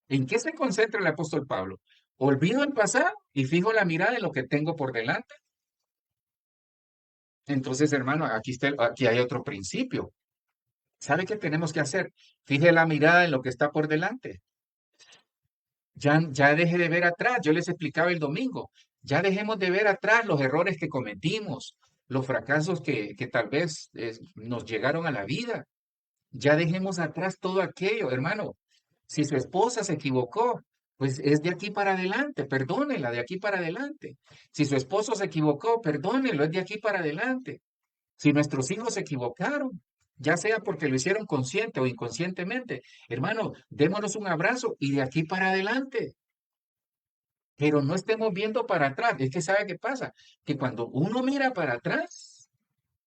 ¿En qué se concentra el apóstol Pablo? Olvido el pasado y fijo la mirada en lo que tengo por delante. Entonces, hermano, aquí hay otro principio. ¿Sabe qué tenemos que hacer? Fije la mirada en lo que está por delante. Ya deje de ver atrás. Yo les explicaba el domingo. Ya dejemos de ver atrás los errores que cometimos, los fracasos que tal vez nos llegaron a la vida. Ya dejemos atrás todo aquello, hermano. Si su esposa se equivocó, pues es de aquí para adelante, perdónela de aquí para adelante. Si su esposo se equivocó, perdónelo, es de aquí para adelante. Si nuestros hijos se equivocaron, ya sea porque lo hicieron consciente o inconscientemente, hermano, démonos un abrazo y de aquí para adelante. Pero no estemos viendo para atrás. Es que ¿sabe qué pasa? Que cuando uno mira para atrás,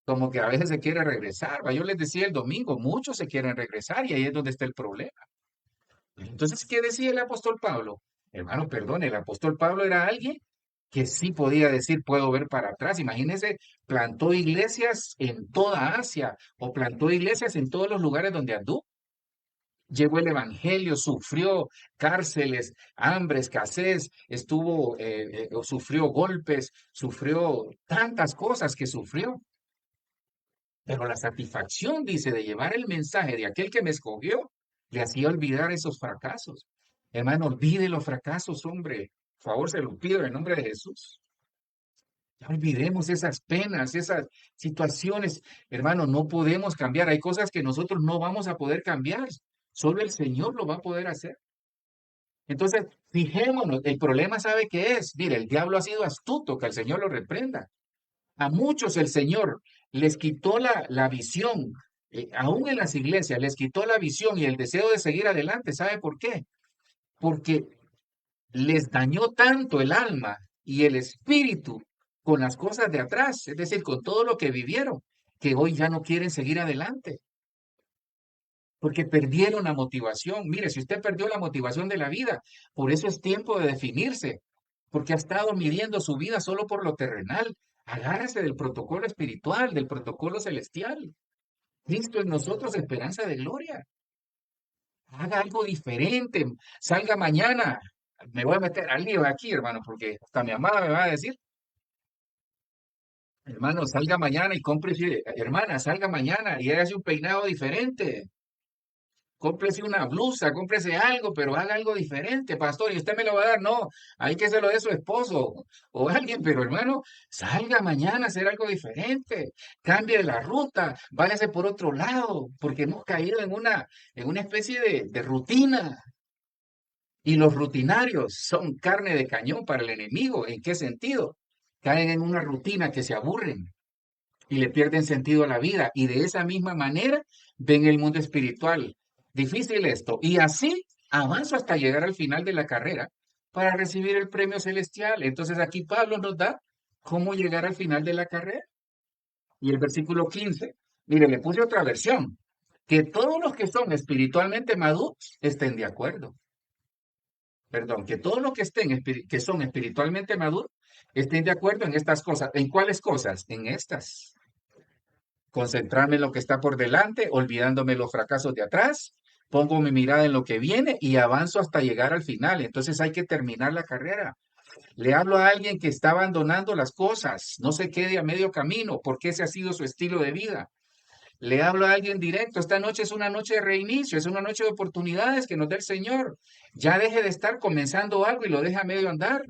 como que a veces se quiere regresar. ¿Va? Yo les decía el domingo, muchos se quieren regresar y ahí es donde está el problema. Entonces, ¿qué decía el apóstol Pablo? Hermano, perdón, el apóstol Pablo era alguien que sí podía decir, puedo ver para atrás. Imagínense, plantó iglesias en toda Asia o plantó iglesias en todos los lugares donde anduvo. Llevó el evangelio, sufrió cárceles, hambre, escasez, sufrió golpes, sufrió tantas cosas que sufrió. Pero la satisfacción, dice, de llevar el mensaje de aquel que me escogió, le hacía olvidar esos fracasos. Hermano, olvide los fracasos, hombre. Por favor, se lo pido en el nombre de Jesús. Ya olvidemos esas penas, esas situaciones. Hermano, no podemos cambiar. Hay cosas que nosotros no vamos a poder cambiar. Solo el Señor lo va a poder hacer. Entonces, fijémonos, el problema sabe qué es. Mire, el diablo ha sido astuto, que el Señor lo reprenda. A muchos el Señor les quitó la visión, aún en las iglesias, les quitó la visión y el deseo de seguir adelante. ¿Sabe por qué? Porque les dañó tanto el alma y el espíritu con las cosas de atrás, es decir, con todo lo que vivieron, que hoy ya no quieren seguir adelante, porque perdieron la motivación. Mire, si usted perdió la motivación de la vida, por eso es tiempo de definirse, porque ha estado midiendo su vida solo por lo terrenal. Agárrese del protocolo espiritual, del protocolo celestial. Cristo en nosotros, esperanza de gloria. Haga algo diferente. Salga mañana. Me voy a meter al lío aquí, hermano, porque hasta mi amada me va a decir, hermano, salga mañana y cómprese, hermana, salga mañana y hágase un peinado diferente. Cómprese una blusa, cómprese algo, pero haga algo diferente, pastor. Y usted me lo va a dar, no, hay que se lo dé su esposo o alguien, pero hermano, salga mañana a hacer algo diferente. Cambie la ruta, váyase por otro lado, porque hemos caído en una especie de rutina. Y los rutinarios son carne de cañón para el enemigo. ¿En qué sentido? Caen en una rutina que se aburren y le pierden sentido a la vida. Y de esa misma manera ven el mundo espiritual. Difícil esto. Y así avanzo hasta llegar al final de la carrera para recibir el premio celestial. Entonces aquí Pablo nos da cómo llegar al final de la carrera. Y el versículo 15, mire, le puse otra versión. Que todos los que son espiritualmente maduros estén de acuerdo. Perdón, que todos los que son espiritualmente maduros estén de acuerdo en estas cosas. ¿En cuáles cosas? En estas. concentrarme en lo que está por delante, olvidándome los fracasos de atrás, pongo mi mirada en lo que viene y avanzo hasta llegar al final. Entonces hay que terminar la carrera. Le hablo a alguien que está abandonando las cosas, no se quede a medio camino, porque ese ha sido su estilo de vida. Le hablo a alguien directo, esta noche es una noche de reinicio, es una noche de oportunidades que nos da el Señor. Ya deje de estar comenzando algo y lo deja a medio andar.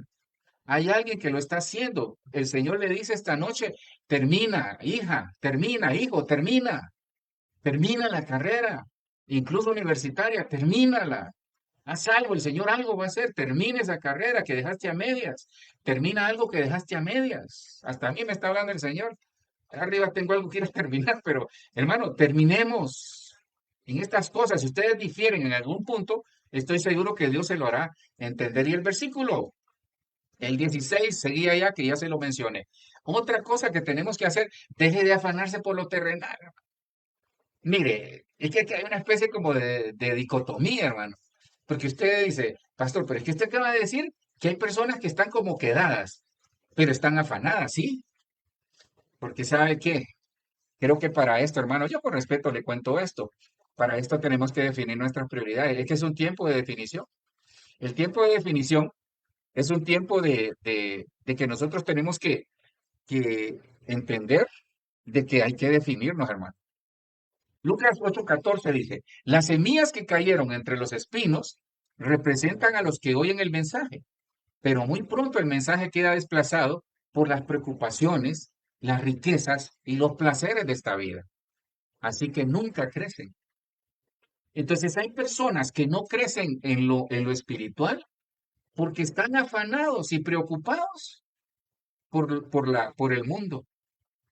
Hay alguien que lo está haciendo. El Señor le dice esta noche, termina, hija, termina, hijo, termina, termina la carrera, incluso universitaria, termínala. Haz algo, el Señor algo va a hacer, termina esa carrera que dejaste a medias, termina algo que dejaste a medias. Hasta a mí me está hablando el Señor. Arriba tengo algo que quiero terminar, pero hermano, terminemos en estas cosas. Si ustedes difieren en algún punto, estoy seguro que Dios se lo hará entender. Y el versículo, el 16, seguía ya que ya se lo mencioné. Otra cosa que tenemos que hacer, deje de afanarse por lo terrenal. Mire, es que aquí hay una especie como de dicotomía, hermano. Porque usted dice, pastor, pero es que usted acaba de decir que hay personas que están como quedadas, pero están afanadas, ¿sí? Porque ¿sabe qué? Creo que para esto, hermano, yo con respeto le cuento esto. Para esto tenemos que definir nuestras prioridades. Es que es un tiempo de definición. El tiempo de definición es un tiempo de que nosotros tenemos que entender de que hay que definirnos, hermano. Lucas 8:14 dice, las semillas que cayeron entre los espinos representan a los que oyen el mensaje, pero muy pronto el mensaje queda desplazado por las preocupaciones, las riquezas y los placeres de esta vida. Así que nunca crecen. Entonces hay personas que no crecen en lo espiritual porque están afanados y preocupados por el mundo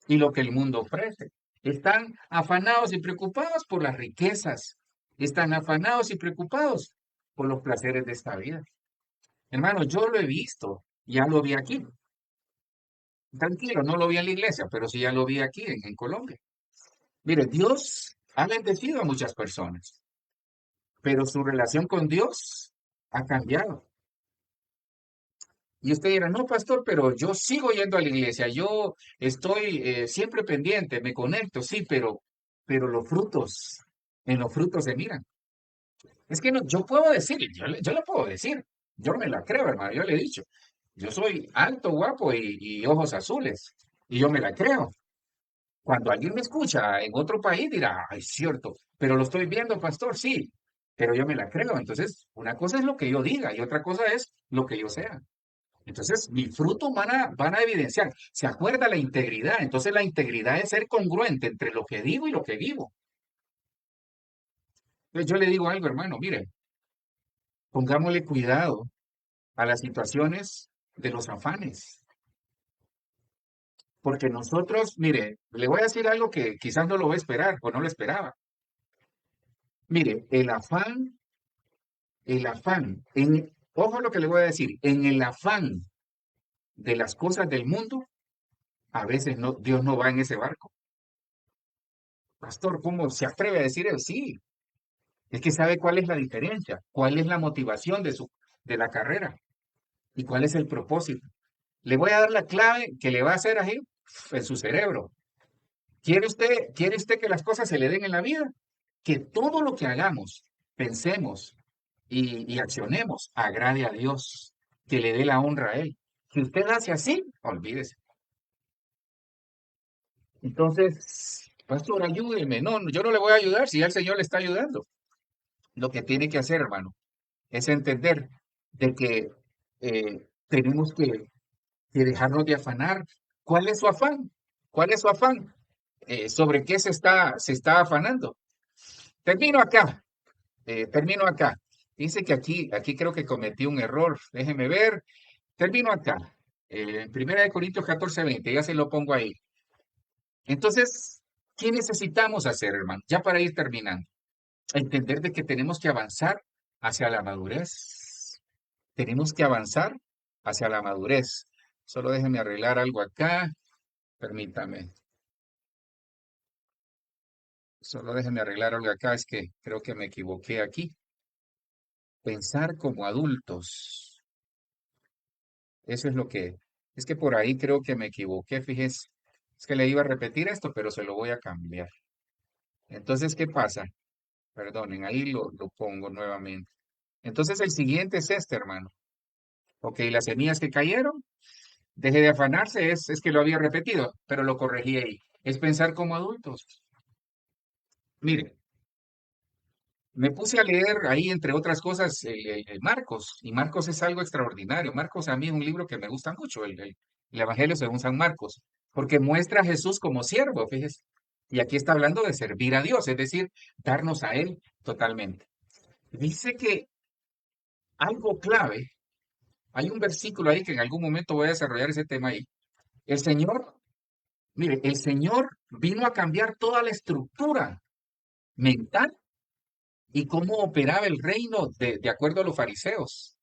y lo que el mundo ofrece. Están afanados y preocupados por las riquezas. Están afanados y preocupados por los placeres de esta vida. Hermano, yo lo he visto, ya lo vi aquí. Tranquilo, no lo vi en la iglesia, pero sí ya lo vi aquí en Colombia. Mire, Dios ha bendecido a muchas personas, pero su relación con Dios ha cambiado. Y usted dirá, no, pastor, pero yo sigo yendo a la iglesia, yo estoy siempre pendiente, me conecto, sí, pero los frutos, en los frutos se miran. Es que no, yo puedo decir, yo le puedo decir, yo me la creo, hermano, yo le he dicho, yo soy alto, guapo y ojos azules, y yo me la creo. Cuando alguien me escucha en otro país dirá, ay, cierto, pero lo estoy viendo, pastor, sí, pero yo me la creo. Entonces, una cosa es lo que yo diga y otra cosa es lo que yo sea. Entonces, mi fruto van a evidenciar. Se acuerda la integridad. Entonces, la integridad es ser congruente entre lo que digo y lo que vivo. Entonces, yo le digo algo, hermano, mire, pongámosle cuidado a las situaciones de los afanes. Porque nosotros, mire, le voy a decir algo que quizás no lo va a esperar o no lo esperaba. Mire, ojo lo que le voy a decir, en el afán de las cosas del mundo, a veces no, Dios no va en ese barco. Pastor, ¿cómo se atreve a decir eso? Sí, es que sabe cuál es la diferencia, cuál es la motivación de la carrera y cuál es el propósito. Le voy a dar la clave que le va a hacer ahí en su cerebro. Quiere usted que las cosas se le den en la vida? Que todo lo que hagamos, pensemos y accionemos agrade a Dios, que le dé la honra a Él. Si usted hace así, olvídese. Entonces, pastor, ayúdeme. No, yo no le voy a ayudar si ya el Señor le está ayudando. Lo que tiene que hacer, hermano, es entender de que tenemos que dejarnos de afanar. ¿Cuál es su afán? ¿Cuál es su afán? ¿Sobre qué se está afanando? Termino acá, termino acá. Dice que aquí creo que cometí un error. Déjeme ver. Termino acá. Primera de Corintios 14:20, ya se lo pongo ahí. Entonces, ¿qué necesitamos hacer, hermano? Ya para ir terminando. Entender de que tenemos que avanzar hacia la madurez. Tenemos que avanzar hacia la madurez. Solo déjenme arreglar algo acá. Permítame. Solo déjenme arreglar algo acá. Es que creo que me equivoqué aquí. Pensar como adultos. Eso es lo que... Es que por ahí creo que me equivoqué, fíjese. Es que le iba a repetir esto, pero se lo voy a cambiar. Entonces, ¿qué pasa? Perdonen, ahí lo pongo nuevamente. Entonces, el siguiente es este, hermano. Ok, las semillas que cayeron, deje de afanarse, es que lo había repetido, pero lo corregí ahí. Es pensar como adultos. Mire, me puse a leer ahí, entre otras cosas, el Marcos, y Marcos es algo extraordinario. Marcos a mí es un libro que me gusta mucho, el Evangelio según San Marcos, porque muestra a Jesús como siervo, fíjese. Y aquí está hablando de servir a Dios, es decir, darnos a Él totalmente. Dice que algo clave, hay un versículo ahí que en algún momento voy a desarrollar ese tema ahí. El Señor, mire, el Señor vino a cambiar toda la estructura mental y cómo operaba el reino de acuerdo a los fariseos.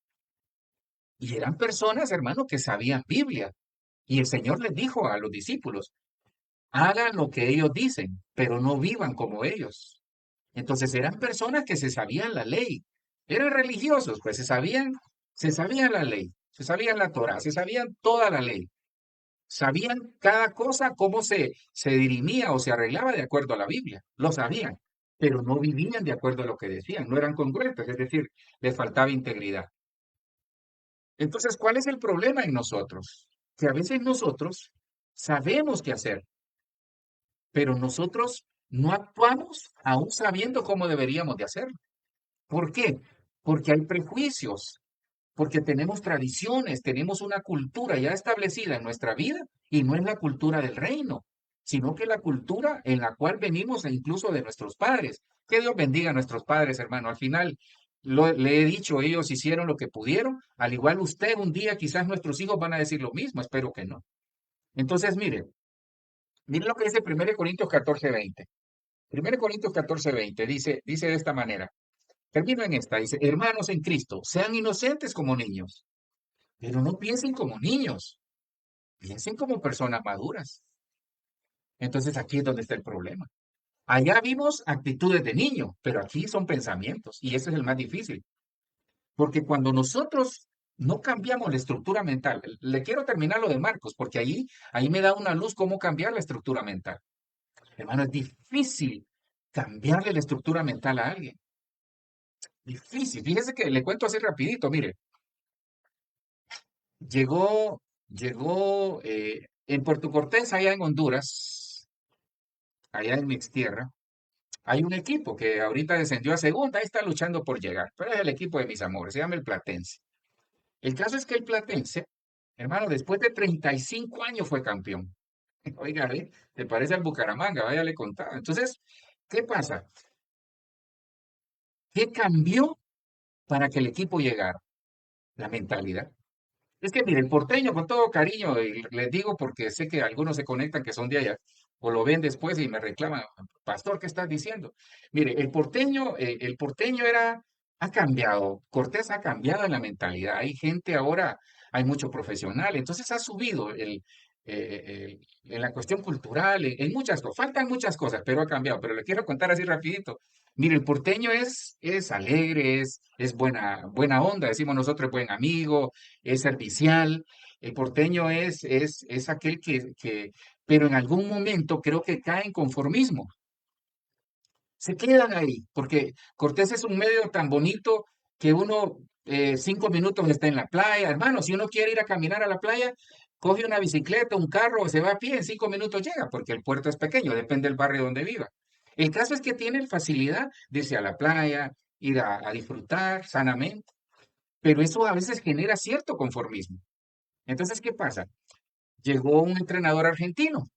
Y eran personas, hermano, que sabían Biblia. Y el Señor les dijo a los discípulos, hagan lo que ellos dicen, pero no vivan como ellos. Entonces eran personas que se sabían la ley. Eran religiosos, pues se sabían la ley, se sabían la Torá, se sabían toda la ley. Sabían cada cosa, cómo se dirimía o se arreglaba de acuerdo a la Biblia. Lo sabían, pero no vivían de acuerdo a lo que decían. No eran congruentes, es decir, les faltaba integridad. Entonces, ¿cuál es el problema en nosotros? Que a veces nosotros sabemos qué hacer, pero nosotros no actuamos aún sabiendo cómo deberíamos de hacerlo. ¿Por qué? Porque hay prejuicios, porque tenemos tradiciones, tenemos una cultura ya establecida en nuestra vida y no es la cultura del reino, sino que la cultura en la cual venimos e incluso de nuestros padres. Que Dios bendiga a nuestros padres, hermano. Al final, le he dicho, ellos hicieron lo que pudieron. Al igual usted, un día quizás nuestros hijos van a decir lo mismo, espero que no. Entonces, mire lo que dice 1 Corintios 14:20. 1 Corintios 14:20 dice de esta manera. Termino en esta, dice, hermanos en Cristo, sean inocentes como niños, pero no piensen como niños, piensen como personas maduras. Entonces aquí es donde está el problema. Allá vimos actitudes de niño, pero aquí son pensamientos y ese es el más difícil, porque cuando nosotros no cambiamos la estructura mental, le quiero terminar lo de Marcos, porque ahí me da una luz cómo cambiar la estructura mental. Hermano, es difícil cambiarle la estructura mental a alguien. Difícil. Fíjese que le cuento así rapidito, mire, llegó en Puerto Cortés, allá en Honduras, allá en mi tierra, hay un equipo que ahorita descendió a segunda y está luchando por llegar, pero es el equipo de mis amores, se llama el Platense. El caso es que el Platense, hermano, después de 35 años fue campeón. Oiga, ¿te parece al Bucaramanga? Vaya, le contaba. Entonces, ¿qué pasa? ¿Qué cambió para que el equipo llegara? La mentalidad. Es que mire, el porteño, con todo cariño, y les digo porque sé que algunos se conectan que son de allá, o lo ven después y me reclaman, pastor, ¿qué estás diciendo? Mire, el porteño ha cambiado, Cortés ha cambiado en la mentalidad, hay gente ahora, hay mucho profesional, entonces ha subido en la cuestión cultural, en muchas cosas, faltan muchas cosas, pero ha cambiado, pero le quiero contar así rapidito. Mire, el porteño es alegre, es buena onda, decimos nosotros, es buen amigo, es servicial. El porteño es aquel pero en algún momento creo que cae en conformismo. Se quedan ahí, porque Cortés es un medio tan bonito que uno 5 minutos está en la playa. Hermano, si uno quiere ir a caminar a la playa, coge una bicicleta, un carro, o se va a pie, en 5 minutos llega, porque el puerto es pequeño, depende del barrio donde viva. El caso es que tienen facilidad de irse a la playa, ir a disfrutar sanamente, pero eso a veces genera cierto conformismo. Entonces, ¿qué pasa? Llegó un entrenador argentino.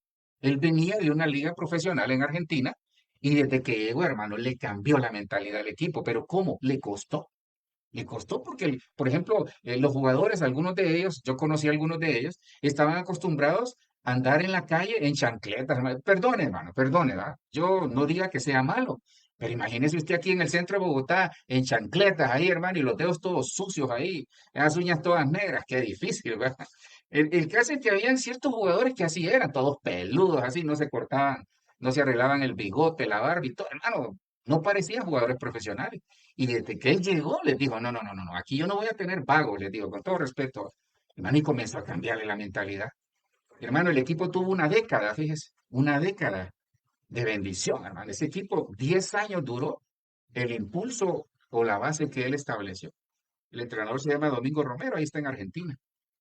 Él venía de una liga profesional en Argentina y desde que llegó, hermano, le cambió la mentalidad al equipo. Pero ¿cómo? Le costó. Le costó porque, por ejemplo, los jugadores, algunos de ellos, yo conocí a algunos de ellos, estaban acostumbrados a andar en la calle en chancletas. Perdone, hermano, perdone, ¿verdad? Yo no diga que sea malo, pero imagínese usted aquí en el centro de Bogotá, en chancletas ahí, hermano, y los dedos todos sucios ahí, las uñas todas negras, qué difícil, ¿verdad? El caso es que habían ciertos jugadores que así eran, todos peludos, así, no se cortaban, no se arreglaban el bigote, la barba y todo, hermano, no parecían jugadores profesionales. Y desde que él llegó, les dijo, no, no, no, no, no, aquí yo no voy a tener vagos, les digo, con todo respeto, hermano, y comenzó a cambiarle la mentalidad. Hermano, el equipo tuvo una década, fíjese, una década de bendición, hermano. Ese equipo 10 años duró el impulso o la base que él estableció. El entrenador se llama Domingo Romero, ahí está en Argentina.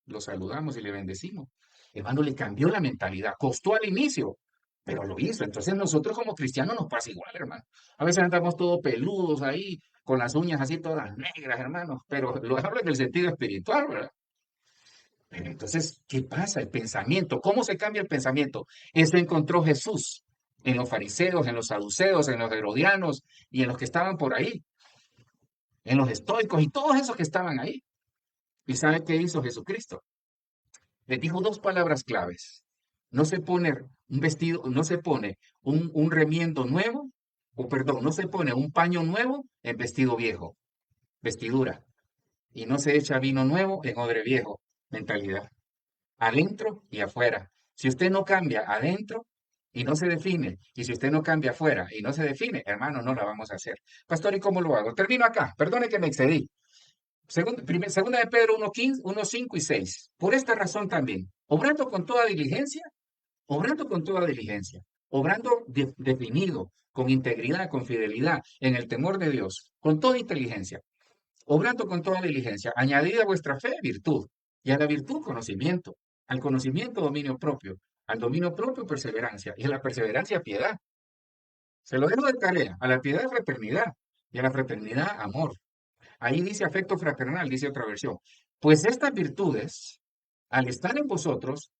Lo saludamos y le bendecimos. Hermano, le cambió la mentalidad. Costó al inicio, pero lo hizo. Entonces nosotros como cristianos nos pasa igual, hermano. A veces andamos todos peludos ahí, con las uñas así todas negras, hermano. Pero lo hablo en el sentido espiritual, ¿verdad? Pero entonces, ¿qué pasa? El pensamiento. ¿Cómo se cambia el pensamiento? Eso encontró Jesús en los fariseos, en los saduceos, en los herodianos y en los que estaban por ahí, en los estoicos y todos esos que estaban ahí. ¿Y sabe qué hizo Jesucristo? Les dijo dos palabras claves. No se pone un vestido, no se pone un remiendo nuevo, o perdón, no se pone un paño nuevo en vestido viejo, vestidura. Y no se echa vino nuevo en odre viejo, mentalidad. Adentro y afuera. Si usted no cambia adentro y no se define, y si usted no cambia afuera y no se define, hermano, no la vamos a hacer. Pastor, ¿y cómo lo hago? Termino acá. Perdone que me excedí. Segunda de Pedro 1:15, 1:5 y 6. Por esta razón también, obrando con toda diligencia, obrando definido, con integridad, con fidelidad, en el temor de Dios, con toda inteligencia, obrando con toda diligencia, añadida a vuestra fe virtud, y a la virtud conocimiento, al conocimiento dominio propio, al dominio propio perseverancia, y a la perseverancia piedad. Se lo dejo de tarea, a la piedad fraternidad, y a la fraternidad amor. Ahí dice afecto fraternal, dice otra versión. Pues estas virtudes, al estar en vosotros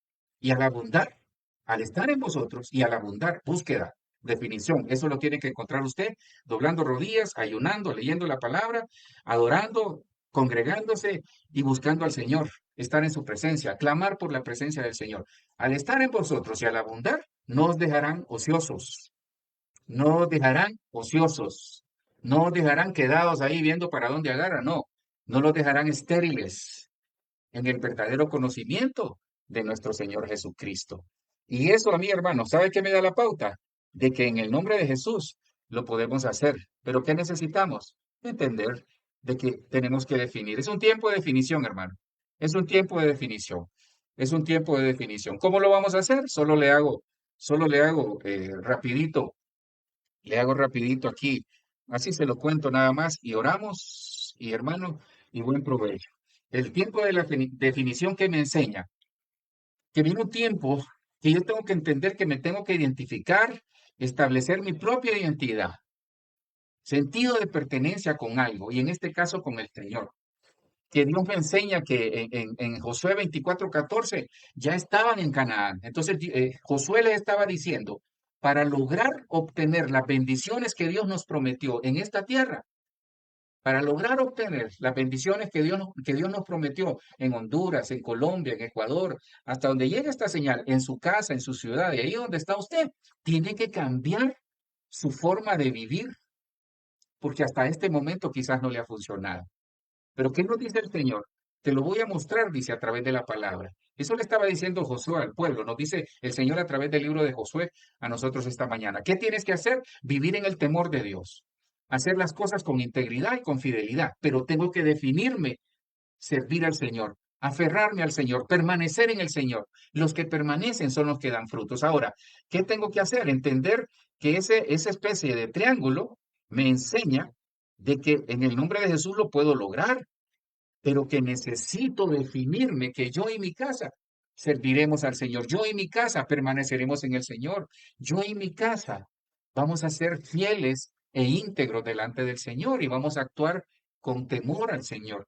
y al abundar, al estar en vosotros y al abundar, búsqueda, definición, eso lo tiene que encontrar usted, doblando rodillas, ayunando, leyendo la palabra, adorando, congregándose y buscando al Señor, estar en su presencia, clamar por la presencia del Señor. Al estar en vosotros y al abundar, no os dejarán ociosos, no os dejarán ociosos, no os dejarán quedados ahí viendo para dónde agarran, no, no los dejarán estériles en el verdadero conocimiento de nuestro Señor Jesucristo. Y eso a mí, hermano, ¿sabe qué me da la pauta? De que en el nombre de Jesús lo podemos hacer. Pero ¿qué necesitamos? Entender de que tenemos que definir. Es un tiempo de definición, hermano. Es un tiempo de definición. Es un tiempo de definición. ¿Cómo lo vamos a hacer? Solo le hago le hago rapidito aquí. Así se lo cuento nada más y oramos y hermano y buen provecho. El tiempo de la definición que me enseña que viene un tiempo que yo tengo que entender que me tengo que identificar, establecer mi propia identidad, sentido de pertenencia con algo y en este caso con el Señor. Que Dios me enseña que en Josué 24:14 ya estaban en Canaán. Entonces Josué les estaba diciendo, para lograr obtener las bendiciones que Dios nos prometió en esta tierra, para lograr obtener las bendiciones que Dios nos prometió en Honduras, en Colombia, en Ecuador, hasta donde llegue esta señal, en su casa, en su ciudad, y ahí donde está usted, tiene que cambiar su forma de vivir, porque hasta este momento quizás no le ha funcionado. Pero ¿qué nos dice el Señor? Te lo voy a mostrar, dice, a través de la palabra. Eso le estaba diciendo Josué al pueblo, nos dice el Señor a través del libro de Josué a nosotros esta mañana. ¿Qué tienes que hacer? Vivir en el temor de Dios, hacer las cosas con integridad y con fidelidad, pero tengo que definirme, servir al Señor, aferrarme al Señor, permanecer en el Señor. Los que permanecen son los que dan frutos. Ahora, ¿qué tengo que hacer? Entender que esa especie de triángulo me enseña de que en el nombre de Jesús lo puedo lograr, pero que necesito definirme que yo y mi casa serviremos al Señor. Yo y mi casa permaneceremos en el Señor. Yo y mi casa vamos a ser fieles e íntegros delante del Señor y vamos a actuar con temor al Señor.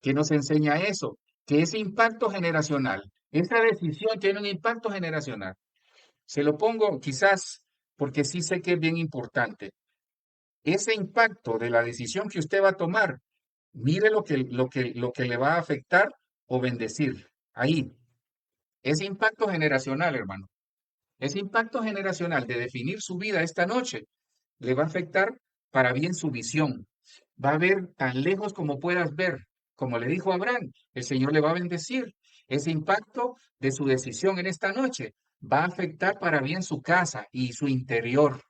¿Qué nos enseña eso? Que ese impacto generacional, esa decisión tiene un impacto generacional. Se lo pongo quizás porque sí sé que es bien importante. Ese impacto de la decisión que usted va a tomar, mire lo que le va a afectar o bendecir. Ahí, ese impacto generacional, hermano. Ese impacto generacional de definir su vida esta noche le va a afectar para bien su visión. Va a ver tan lejos como puedas ver. Como le dijo Abraham, el Señor le va a bendecir. Ese impacto de su decisión en esta noche va a afectar para bien su casa y su interior,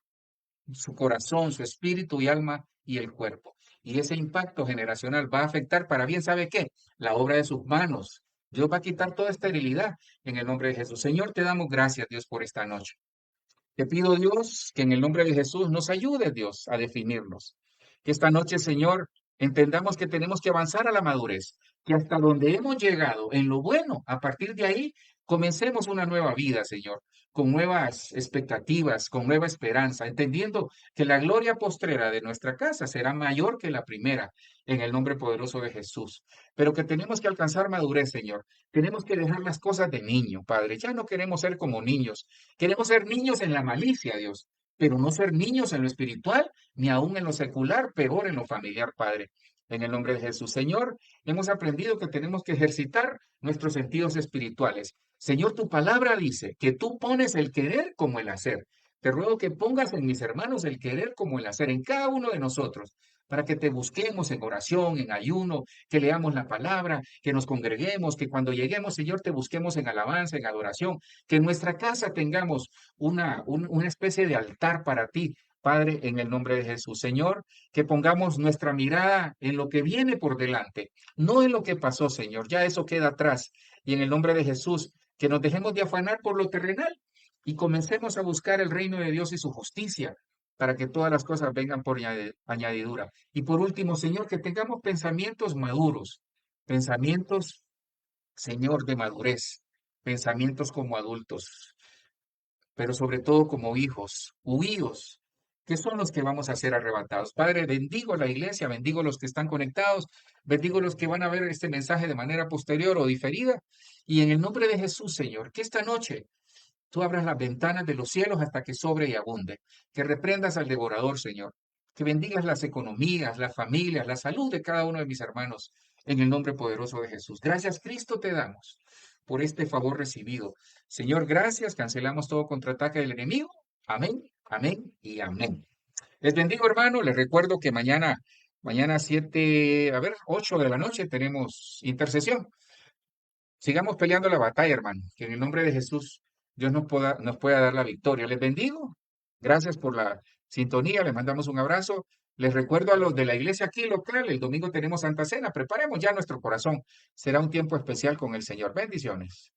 su corazón, su espíritu y alma y el cuerpo. Y ese impacto generacional va a afectar para bien, ¿sabe qué? La obra de sus manos, Dios va a quitar toda esterilidad en el nombre de Jesús. Señor, te damos gracias, Dios, por esta noche. Te pido, Dios, que en el nombre de Jesús nos ayude, Dios, a definirnos. Que esta noche, Señor, entendamos que tenemos que avanzar a la madurez, que hasta donde hemos llegado, en lo bueno, a partir de ahí, comencemos una nueva vida, Señor, con nuevas expectativas, con nueva esperanza, entendiendo que la gloria postrera de nuestra casa será mayor que la primera, en el nombre poderoso de Jesús. Pero que tenemos que alcanzar madurez, Señor. Tenemos que dejar las cosas de niño, Padre. Ya no queremos ser como niños. Queremos ser niños en la malicia, Dios, pero no ser niños en lo espiritual, ni aún en lo secular, peor en lo familiar, Padre. En el nombre de Jesús, Señor, hemos aprendido que tenemos que ejercitar nuestros sentidos espirituales. Señor, tu palabra dice que tú pones el querer como el hacer. Te ruego que pongas en mis hermanos el querer como el hacer, en cada uno de nosotros, para que te busquemos en oración, en ayuno, que leamos la palabra, que nos congreguemos, que cuando lleguemos, Señor, te busquemos en alabanza, en adoración, que en nuestra casa tengamos una especie de altar para ti, Padre, en el nombre de Jesús. Señor, que pongamos nuestra mirada en lo que viene por delante, no en lo que pasó, Señor. Ya eso queda atrás. Y en el nombre de Jesús, que nos dejemos de afanar por lo terrenal y comencemos a buscar el reino de Dios y su justicia para que todas las cosas vengan por añadidura. Y por último, Señor, que tengamos pensamientos maduros, pensamientos, Señor, de madurez, pensamientos como adultos, pero sobre todo como hijos, huíos, que son los que vamos a ser arrebatados. Padre, bendigo la iglesia, bendigo los que están conectados, bendigo los que van a ver este mensaje de manera posterior o diferida. Y en el nombre de Jesús, Señor, que esta noche tú abras las ventanas de los cielos hasta que sobre y abunde, que reprendas al devorador, Señor, que bendigas las economías, las familias, la salud de cada uno de mis hermanos, en el nombre poderoso de Jesús. Gracias, Cristo, te damos por este favor recibido. Señor, gracias, cancelamos todo contraataque del enemigo. Amén, amén y amén. Les bendigo, hermano, les recuerdo que mañana 7, a ver, 8 de la noche tenemos intercesión. Sigamos peleando la batalla, hermano. Que en el nombre de Jesús Dios nos pueda dar la victoria. Les bendigo. Gracias por la sintonía. Les mandamos un abrazo. Les recuerdo a los de la iglesia aquí local, el domingo tenemos Santa Cena. Preparemos ya nuestro corazón. Será un tiempo especial con el Señor. Bendiciones.